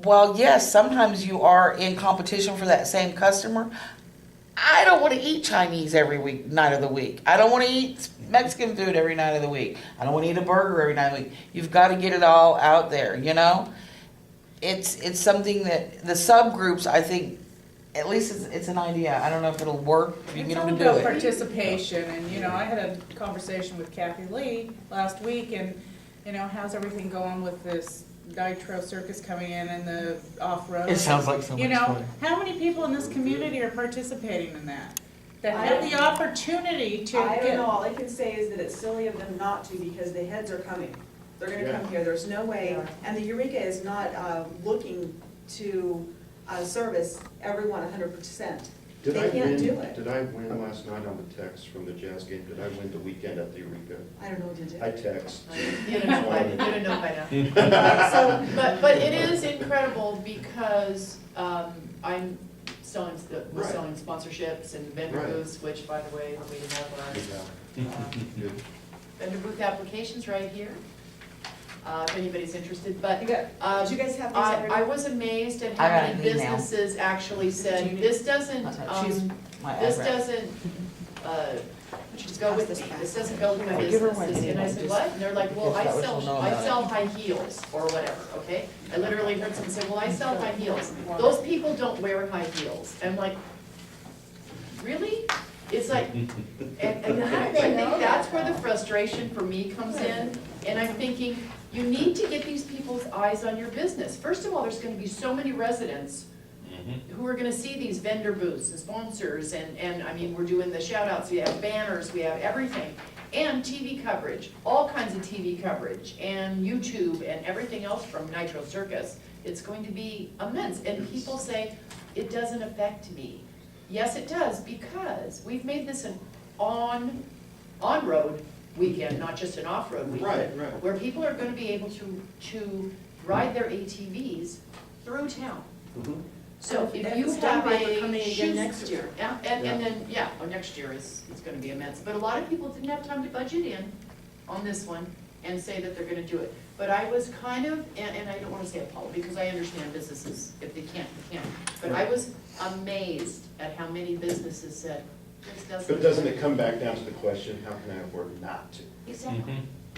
well, yes, sometimes you are in competition for that same customer. I don't want to eat Chinese every night of the week. I don't want to eat Mexican food every night of the week. I don't want to eat a burger every night of the week. You've got to get it all out there, you know? It's something that the subgroups, I think, at least it's an idea. I don't know if it'll work, if you can It's get all them to do about it. participation, and, you know, I had a conversation with Kathy Lee last week, and, you know, how's everything going with this Nitro Circus coming in and the off-road? It sounds like so much You know, fun. how many people in this community are participating in that? That have the opportunity to I don't get. know, all I can say is that it's silly of them not to, because the heads are coming. They're gonna come here, there's no way, and the Eureka is not looking to service everyone 100%. Did They I can't win? do it. Did I win last night on the text from the Jazz game? Did I win the weekend at the Eureka? I don't know, did you? I text. You don't know by now. So, but it is incredible because, I'm selling, was Right. selling sponsorships and vendor Right. booths, which, by the way, we have Yeah. our Good. vendor booth applications right here, if anybody's interested, but, Did you guys have these I already? was amazed at I how got many an email. businesses actually Do you said, need- this doesn't, She's my this address. doesn't, go with me, this doesn't go with my I'll give her business. one And I anyway, said, just what? And they're like, well, because I that way she'll know sell about it. high heels, or whatever, okay? I literally heard someone say, well, I sell high heels. Those people don't wear high heels. I'm like, really? It's like, and I think that's where the frustration for me comes in. And I'm thinking, you need to get these people's eyes on your business. First of all, there's gonna be so many residents who are gonna see these vendor booths and sponsors, and I mean, we're doing the shout outs, we have banners, we have everything. And TV coverage, all kinds of TV coverage, and YouTube, and everything else from Nitro Circus. It's going to be immense, and people say, it doesn't affect me. Yes, it does, because we've made this an on-road weekend, not just an off-road weekend. Right. Where people are gonna be able to ride their ATVs through town. Mhm. So And if you staff have might be a coming again shoe next store- year. Yeah, and then, yeah, next year is gonna be immense, but a lot of people didn't have time to budget in on this one and say that they're gonna do it. But I was kind of, and I don't wanna say appalled, because I understand businesses, if they can't, they can't. But I was amazed at how many businesses said, this doesn't. But doesn't it come back down to the question, how can I afford not to? Exactly,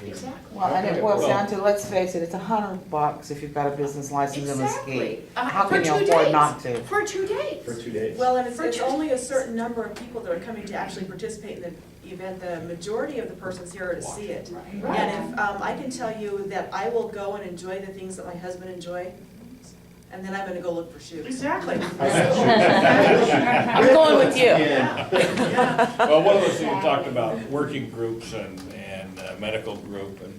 exactly. Well, and it Okay, boils well- down to, let's face it, it's $100 if you've got a business license in Exactly. Mesquite. How For can you 2 afford days. not to? For 2 days. For 2 days? Well, and it's For two- only a certain number of people that are coming to actually participate in the event. The majority of the persons here are to see it. Right. And if, I can tell you that I will go and enjoy the things that my husband enjoy, and then I'm gonna go look for shoes. Exactly. I'm going with you. Yeah, yeah. Well, one of those things you talked about, working groups and medical group, and,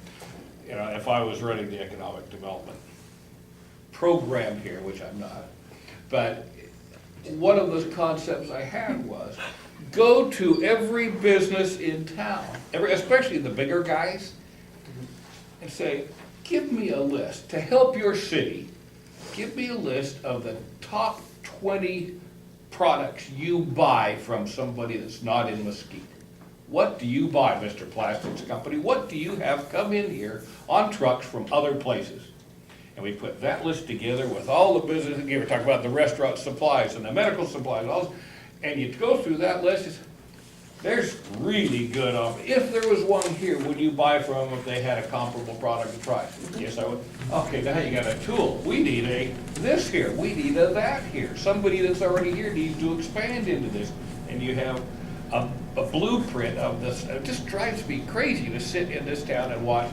you know, if I was running the economic development programmed here, which I'm not, but one of those concepts I had was, go to every business in town, especially the bigger guys, and say, give me a list, to help your city, give me a list of the top 20 products you buy from somebody that's not in Mesquite. What do you buy, Mr. Plastics Company? What do you have come in here on trucks from other places? And we put that list together with all the businesses, we're talking about the restaurant supplies and the medical supplies, all, and you go through that list, it's, there's really good offers. If there was one here, would you buy from them if they had a comparable product and price? Yes, I would. Okay, now you got a tool. We need a this here, we need a that here. Somebody that's already here needs to expand into this. And you have a blueprint of this. It just drives me crazy to sit in this town and watch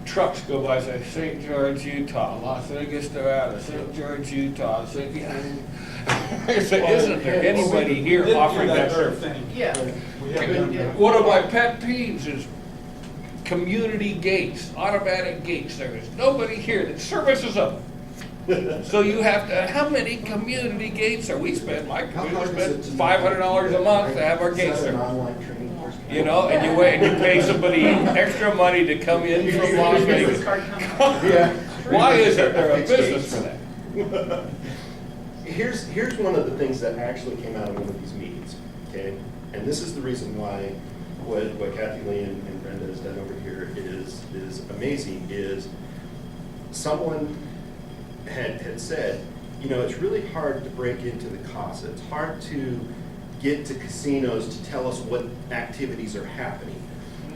trucks go by, say, St. George, Utah, Las Vegas, Nevada, St. George, Utah, St. Isn't there anybody here offering that service? Yeah. One of my pet peeves is community gates, automatic gate service. Nobody here that services them. So you have to, how many community gates are we spend? My community spends $500 a month to have our gates serviced. You know, and you wait and you pay somebody extra money to come in from Las Vegas. Why isn't there a business for that? Here's one of the things that actually came out of one of these meetings, okay? And this is the reason why what Kathy Lee and Brenda has done over here is amazing, is someone had said, you know, it's really hard to break into the CASA. It's hard to get to casinos to tell us what activities are happening.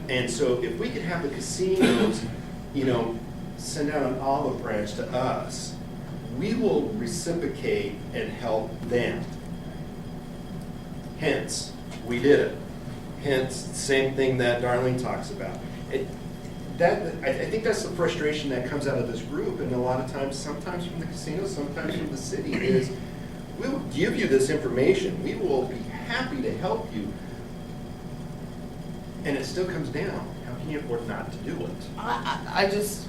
And so if we could have the casinos, you know, send out an olive branch to us, we will reciprocate and help them. Hence, we did it. Hence, same thing that Darlene talks about. I think that's the frustration that comes out of this group, and a lot of times, sometimes from the casinos, sometimes from the city, is we will give you this information. We will be happy to help you. And it still comes down. How can you afford not to do it? I just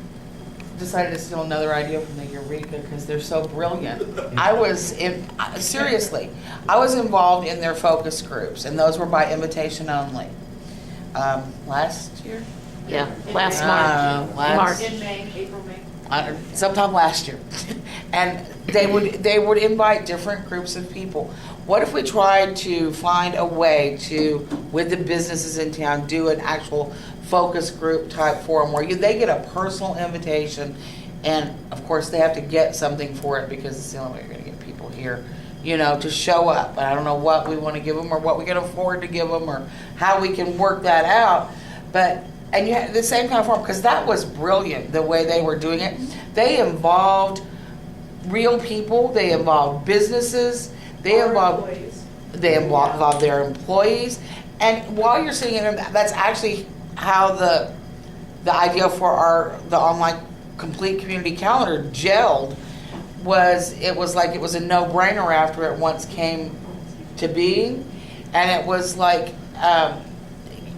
decided to steal another idea from the Eureka because they're so brilliant. I was seriously, I was involved in their focus groups, and those were by invitation only. Last year? Yeah, In last May. March. In May, April, May. Sometime last year. And they would invite different groups of people. What if we tried to find a way to, with the businesses in town, do an actual focus group type forum where they get a personal invitation, and of course they have to get something for it because it's the only way you're going to get people here, you know, to show up. But I don't know what we want to give them or what we can afford to give them or how we can work that out. But and you had the same kind of form, because that was brilliant the way they were doing it. They involved real people, they involved businesses, they involved their employees. And while you're sitting in there, that's actually how the idea for the online complete community calendar gelled. It was like it was a no-brainer after it once came to being. And it was like,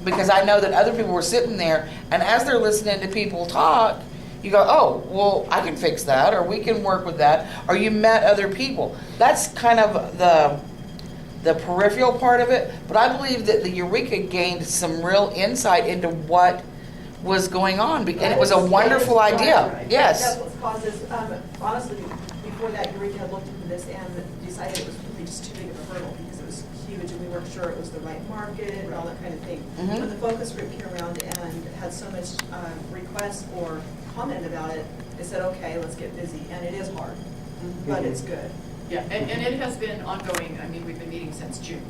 because I know that other people were sitting there, and as they're listening to people talk, you go, oh, well, I can fix that, or we can work with that, or you met other people. That's kind of the peripheral part of it, but I believe that the Eureka gained some real insight into what was going on, and it was a wonderful idea. Yes. That's what causes, honestly, before that, Eureka looked into this and decided it was really just too big of a hurdle because it was huge and we weren't sure it was the right market and all that kind of thing. Mhm. When the focus group came around and had so much requests or comment about it, they said, okay, let's get busy. And it is hard, but it's good. Yeah, and it has been ongoing. I mean, we've been meeting since June.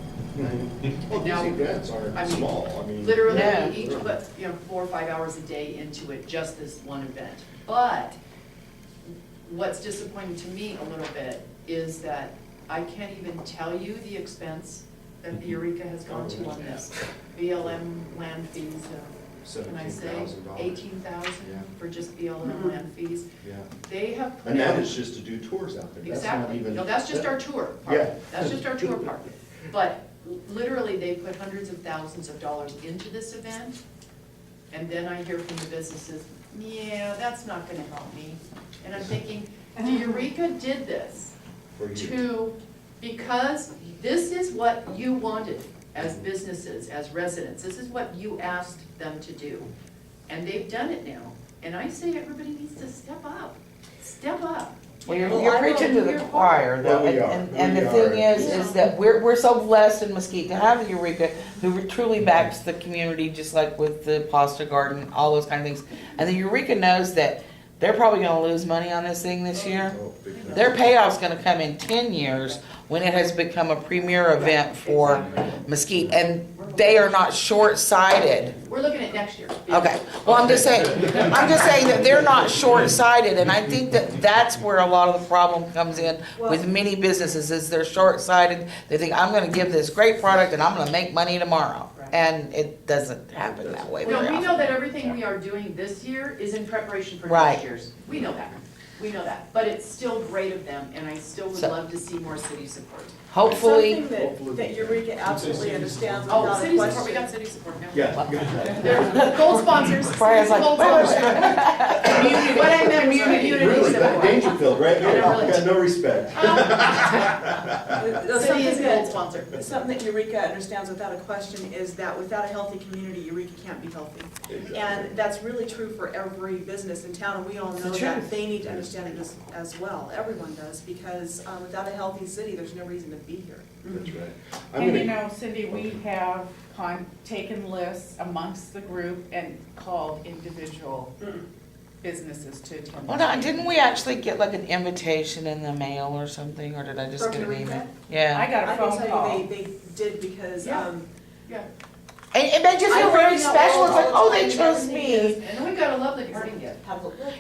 Well, Now- these events aren't I mean, small. I mean, Literally, Yeah. each put, 4 or 5 hours a day into it, just this one event. But what's disappointing to me a little bit is that I can't even tell you the expense that the Eureka has gone to on this. BLM land fees, can I say, $17,000. 18,000 Yeah. for just BLM land fees. Yeah. They have put And that out- is just to do tours out there. That's not Exactly. even. No, that's just our tour part. Yeah. That's just our tour part. But literally, they put hundreds of thousands of dollars into this event. And then I hear from the businesses, yeah, that's not gonna help me. And I'm thinking, The Eureka did this For you. because this is what you wanted as businesses, as residents. This is what you asked them to do. And they've done it now. And I say everybody needs to step up. Step up. Well, Well, you're I will preaching to do the your choir, though, Well, we are. and We the are. thing is that we're so blessed in Mesquite to have the Eureka, who truly backs the community, just like with the pasta garden, all those kind of things. And the Eureka knows that they're probably gonna lose money on this thing this year. Oh, big time. Their payoff's gonna come in 10 years, when it has become a premier event for Mesquite, and they are not short-sighted. We're looking at next year. Okay, well, I'm just saying that they're not short-sighted, and I think that that's where a lot of the problem comes in with many businesses, is they're short-sighted. They think, I'm gonna give this great product and I'm gonna make money tomorrow, and it doesn't happen that way No, very we often. know that everything we are doing this year is in preparation for Right. next year's. We know that. We know that. But it's still great of them, and I still would So- love to see more city support. Hopefully, Something that Eureka absolutely understands Oh, without a city support, we question. got city support now. Yeah. They're gold sponsors. Brian's like, Gold wait, wait, sponsors. What I meant, community Really, that support. Dangerfield, right? Yeah, No, really. got no respect. That's City is something a gold that, sponsor. something that Eureka understands without a question is that without a healthy community, Eureka can't be healthy. And that's really true for every business in town, and we all It's know the that. truth. They need to understand this as well, everyone does, because without a healthy city, there's no reason to be here. That's right. I'm And you gonna, know, Cindy, we have taken lists amongst the group and called individual businesses to attend. well, now, didn't we actually get like an invitation in the mail or something, or did I just From get an Eureka? email? Yeah. I got a I can phone tell call. you, they did because, Yeah. Yeah. And it made you I feel very bring up special, it's like, all oh, the they time, chose everything me. is- And we gotta love the party gift.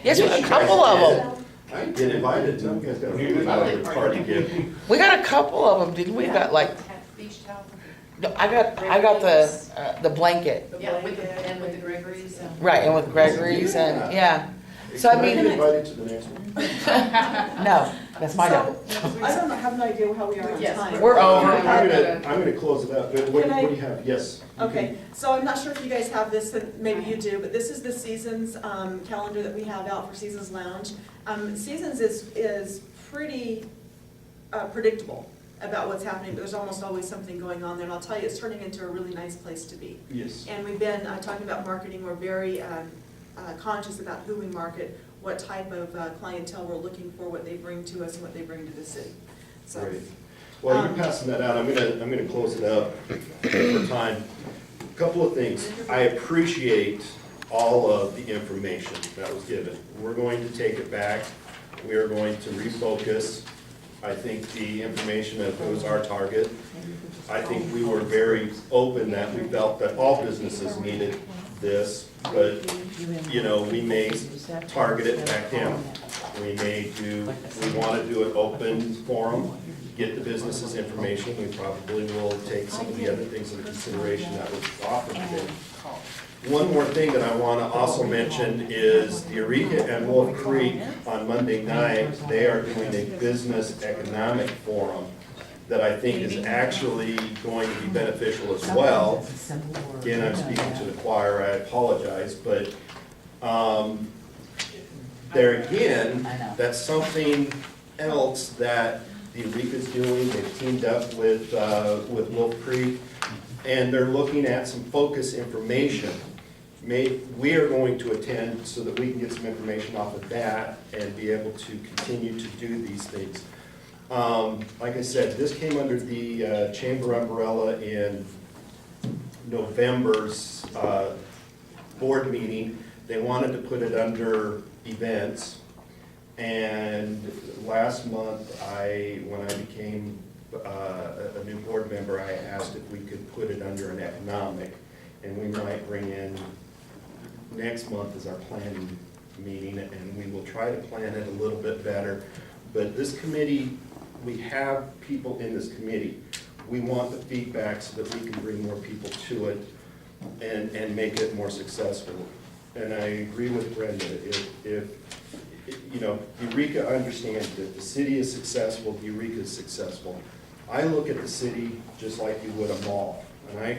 Yes, Yes, a you couple guys of did. them. I didn't get invited, some guys got a really Lovely good party. party gift. We got a couple of them, didn't we? Got like, Beach towel. no, I got the blanket, Yeah, with the, and with the Gregory's. right, and with Gregory's and, yeah. So I Can mean- get invited to the next one? No, that's my job. So, I don't have no idea how we are on Yes, time. We're over. I'm gonna close it up, but what Can I- do you have? Yes. you Okay, so I'm not sure if you guys have this, and maybe you do, but this is the Seasons calendar that we have out for Seasons Lounge. Seasons is pretty predictable about what's happening, but there's almost always something going on there, and I'll tell you, it's turning into a really nice place to be. can- Yes. And we've been talking about marketing, we're very conscious about who we market, what type of clientele we're looking for, what they bring to us, and what they bring to the city. So, Great. Well, you're passing that out, I'm gonna close it up for time. Couple of things. I appreciate all of the information that was given. We're going to take it back. We are going to refocus. I think the information that was our target. I think we were very open that we felt that all businesses needed this, but, you know, we may target it back down. We want to do an open forum, get the businesses information. We probably will take some of the other things into consideration that was offered today. One more thing that I want to also mention is the Eureka and Wolf Creek on Monday night, they are doing a business economic forum that I think is actually going to be beneficial as well. Again, I'm speaking to the choir, I apologize, but there again, that's something else that the Eureka's doing. They've teamed up with Wolf Creek, and they're looking at some focus information. We are going to attend so that we can get some information off of that and be able to continue to do these things. Like I said, this came under the chamber umbrella in November's board meeting. They wanted to put it under events. And last month, when I became a new board member, I asked if we could put it under an economic. And we might bring in, next month is our planning meeting, and we will try to plan it a little bit better. But this committee, we have people in this committee. We want the feedback so that we can bring more people to it and make it more successful. And I agree with Brenda, if you know, Eureka understands that if the city is successful, Eureka is successful. I look at the city just like you would a mall. And I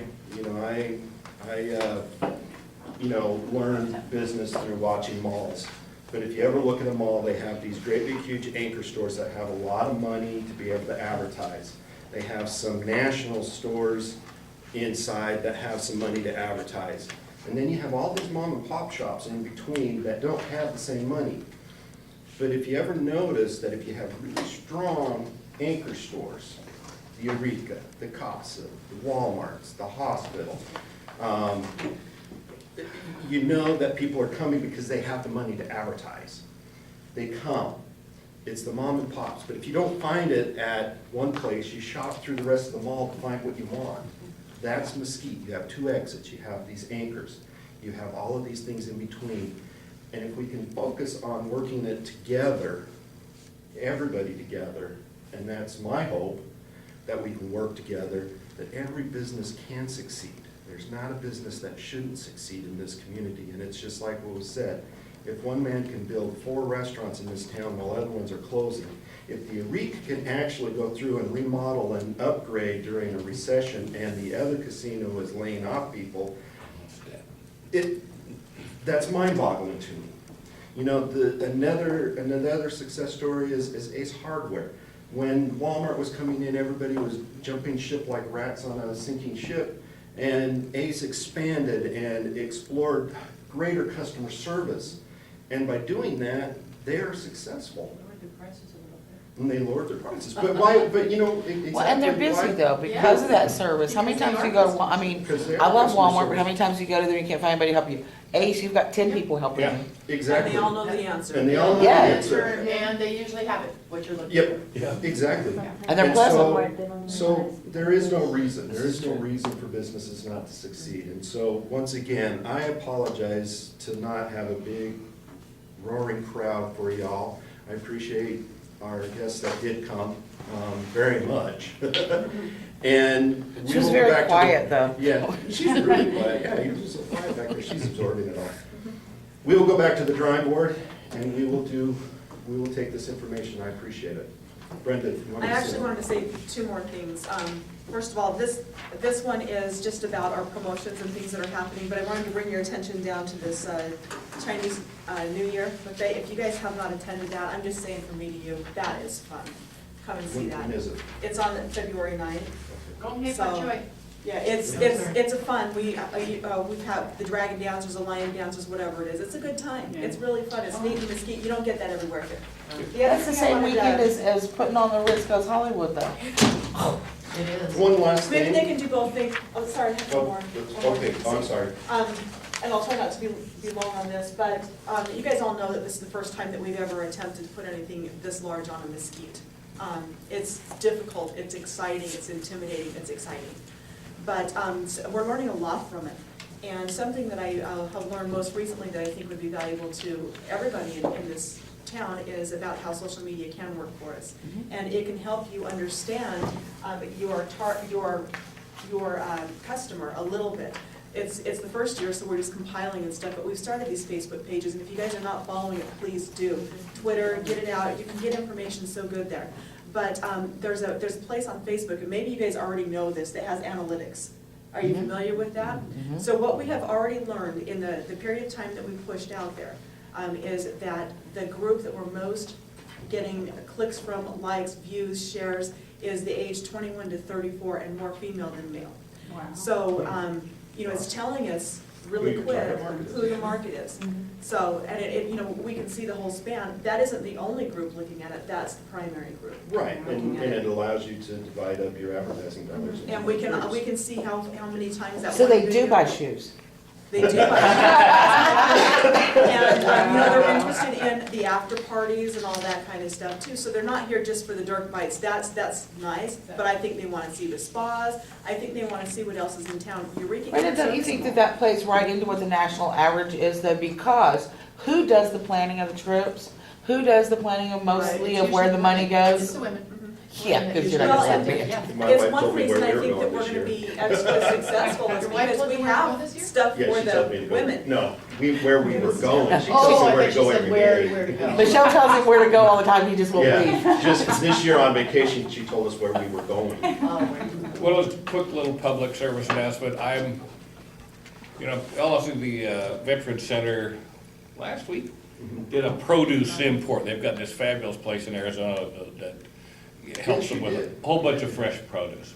learn business through watching malls. But if you ever look at them all, they have these great big huge anchor stores that have a lot of money to be able to advertise. They have some national stores inside that have some money to advertise. And then you have all these mom and pop shops in between that don't have the same money. But if you ever notice that if you have really strong anchor stores, the Eureka, the Casa, the Walmarts, the hospital, you know that people are coming because they have the money to advertise. They come. It's the mom and pops. But if you don't find it at one place, you shop through the rest of the mall to find what you want. That's Mesquite. You have 2 exits. You have these anchors. You have all of these things in between. And if we can focus on working it together, everybody together, and that's my hope, that we can work together, that every business can succeed. There's not a business that shouldn't succeed in this community, and it's just like what was said. If one man can build 4 restaurants in this town while other ones are closing, if the Eureka can actually go through and remodel and upgrade during a recession and the other casino is laying off people, that's mind-boggling to me. You know, another success story is Ace Hardware. When Walmart was coming in, everybody was jumping ship like rats on a sinking ship, and Ace expanded and explored greater customer service. And by doing that, they are successful. Lowered their prices a little bit. And they lowered their prices. But why, but you know, exactly Well, and they're busy why- though, because of that service. How many times do you go to, I mean, Because they are I love customer Walmart, but how service. many times do you go to there and you can't find anybody to help you? Ace, you've got 10 people helping Yeah, you. exactly. And they all know the answer. And they all know the Yeah. answer. And they usually have it, what you're looking for. Yep, exactly. And they're pleasant. So there is no reason for businesses not to succeed. And so, once again, I apologize to not have a big roaring crowd for y'all. I appreciate our guests that did come, very much. And we She was will go very back to the- quiet though. Yeah, she's really quiet, yeah, you're just so quiet back there, she's absorbing it all. We will go back to the drawing board, and we will take this information, I appreciate it. Brenda, you want I to say? actually wanted to say 2 more things. First of all, this one is just about our promotions and things that are happening, but I wanted to bring your attention down to this Chinese New Year buffet. If you guys have not attended that, I'm just saying from me to you, that is fun. Come and see that. When is it? It's on February 9th. Go ahead, So- enjoy. Yeah, it's a fun, we have the dragon dancers, the lion dancers, whatever it is, it's a good time, it's really fun, it's neat in Mesquite, you don't get that everywhere here. The other That's the thing I same wanted to- weekend as putting on the Ritz Goes Hollywood though. It is. One last Maybe thing. they can do both things, oh, sorry, I have one Oh, more. okay, oh, I'm sorry. And I'll try not to be long on this, but you guys all know that this is the first time that we've ever attempted to put anything this large on a Mesquite. It's difficult, it's exciting, it's intimidating, it's exciting. But so we're learning a lot from it. And something that I have learned most recently that I think would be valuable to everybody in this town is about how social media can work for us. And it can help you understand your customer a little bit. It's the first year, so we're just compiling and stuff, but we've started these Facebook pages, and if you guys are not following it, please do. Twitter, get it out, you can get information so good there. But there's a place on Facebook, and maybe you guys already know this, that has analytics. Are you familiar with that? So what we have already learned in the period of time that we pushed out there is that the group that we're most getting clicks from, likes, views, shares, is the age 21 to 34 and more female than male. Wow. So, it's telling us really Who your quick target market is. who the market is. So, and we can see the whole span. That isn't the only group looking at it, that's the primary group. Right, looking and at it allows you to divide up your advertising dollars. into And we groups. can see how many times that So one they do video- buy shoes. They do buy And, they're interested in the after parties and all that kind of stuff too. So they're not here just for the dirt bites. That's nice, but I think they want to see the spas. I think they want to see what else is in town. Eureka. But don't you think that plays right into what the national average is though? Because who does the planning of the trips? Who does the planning of mostly of where the money It's goes? the women. Yeah, because you're Well, not and- gonna send me. Yeah. My It's wife one told me reason where I we were think that going we're this gonna year. be extra successful is Your wife because told we you where we're going have this year? stuff Yeah, for she told me the to go. women. No, where we were going. She Oh, told me I where thought to go you said every where day. to go. Michelle tells him where to go all the time, he just won't leave. Yeah, just this year on vacation, she told us where we were going. Oh, Well, as a quick little public service announcement, all through the Veterans Center last week, did a produce import. They've got this fabulous place in Arizona that helps them with a whole bunch of fresh produce.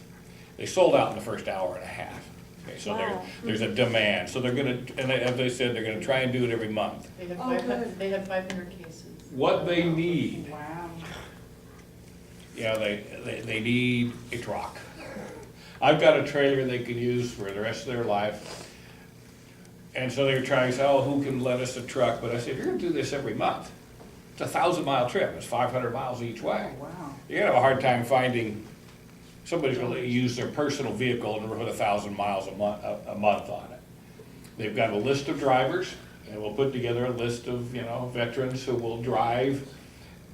They sold out in the first hour and a half. Okay, so there's a demand. So they're gonna, and as I said, they're gonna try and do it every month. They had Oh, 500, they had 500 cases. What they need, Wow. they need a truck. I've got a trailer they can use for the rest of their life. And so they're trying to say, oh, who can lend us a truck? But I said, if you're gonna do this every month, it's a 1,000-mile trip, it's 500 miles each way. Wow. You're gonna have a hard time finding somebody's gonna use their personal vehicle and put 1,000 miles a month on it. They've got a list of drivers, and we'll put together a list of, veterans who will drive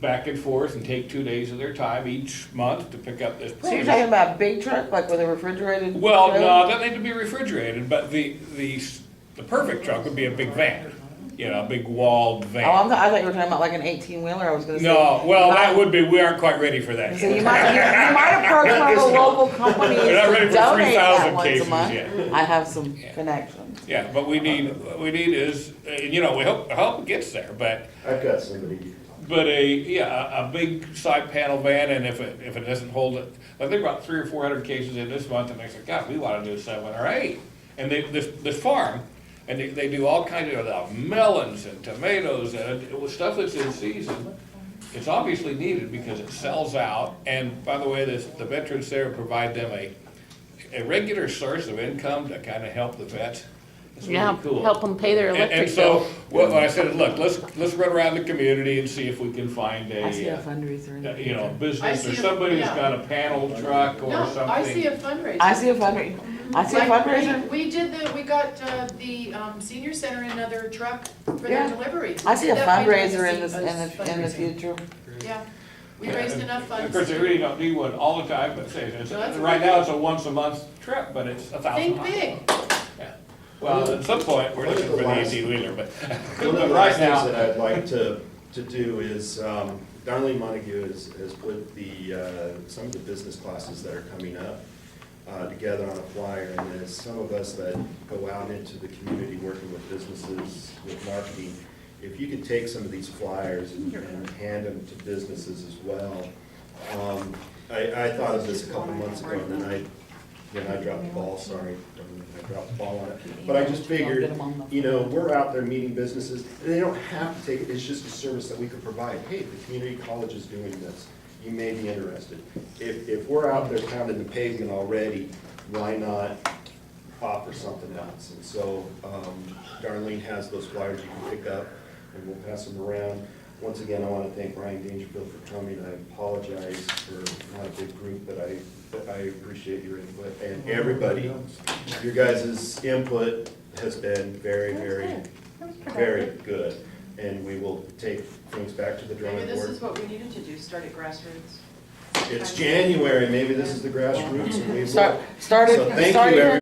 back and forth and take 2 days of their time each month to pick up this So you're produce. talking about a big truck, like with a refrigerated? Well, trailer? no, it doesn't need to be refrigerated, but the perfect truck would be a big van, a big walled Oh, van. I thought you were talking about like an 18-wheeler, I was gonna say. No, well, that would be, we aren't quite ready for that So you yet. might approach one of the local companies We're not ready to for donate 3,000 that once a cases month. yet. I have some Yeah. connections. Yeah, but what we need is, we hope it gets there, but I've got somebody. a big side panel van, and if it doesn't hold it, like they brought 300 or 400 cases in this month, and they said, God, we wanna do 7 or 8. And this farm, and they do all kinds of melons and tomatoes and it was stuff that's in season. It's obviously needed because it sells out, and by the way, the veterans there provide them a regular source of income to kind of help the vets. It's really Yeah, cool. help them pay their And electric so, bill. what I said, look, let's run around the community and see if we can find I see a a fundraiser in the a future. business or I see somebody who's yeah. got a panel truck or No, something. I see a fundraiser. I see a fundraiser. I see a Like, fundraiser. we got the senior center another truck for Yeah. their deliveries. I see a That might be fundraiser a in the fundraiser. future. Yeah, we Yeah, raised and enough Of funds. course, they really don't need one all the time, but right now it's a once a month trip, but it's 1,000 Think miles. big. Yeah. Well, at some point, we're looking for the 18-wheeler, but One of the right last things now, that I'd like to do is, Darlene Montague has put some of the business classes that are coming up together on a flyer, and as some of us that go out into the community working with businesses, with marketing, if you could take some of these flyers and hand them to businesses as well. I thought of this a couple months ago, and then I dropped the ball, sorry, I dropped the ball on it. But I just figured, we're out there meeting businesses, and they don't have to take it, it's just a service that we could provide. Hey, the community college is doing this, you may be interested. If we're out there pounding the pavement already, why not offer something else? And so Darlene has those flyers you can pick up, and we'll pass them around. Once again, I want to thank Brian Dangerfield for coming. I apologize for not a big group, but I appreciate your input. And everybody, your guys' input has been very, very, very good. And we will take things back to the Maybe drawing this is board. what we needed to do, start at grassroots. It's January, maybe this is the grassroots. And we will. Started, So thank you, everybody.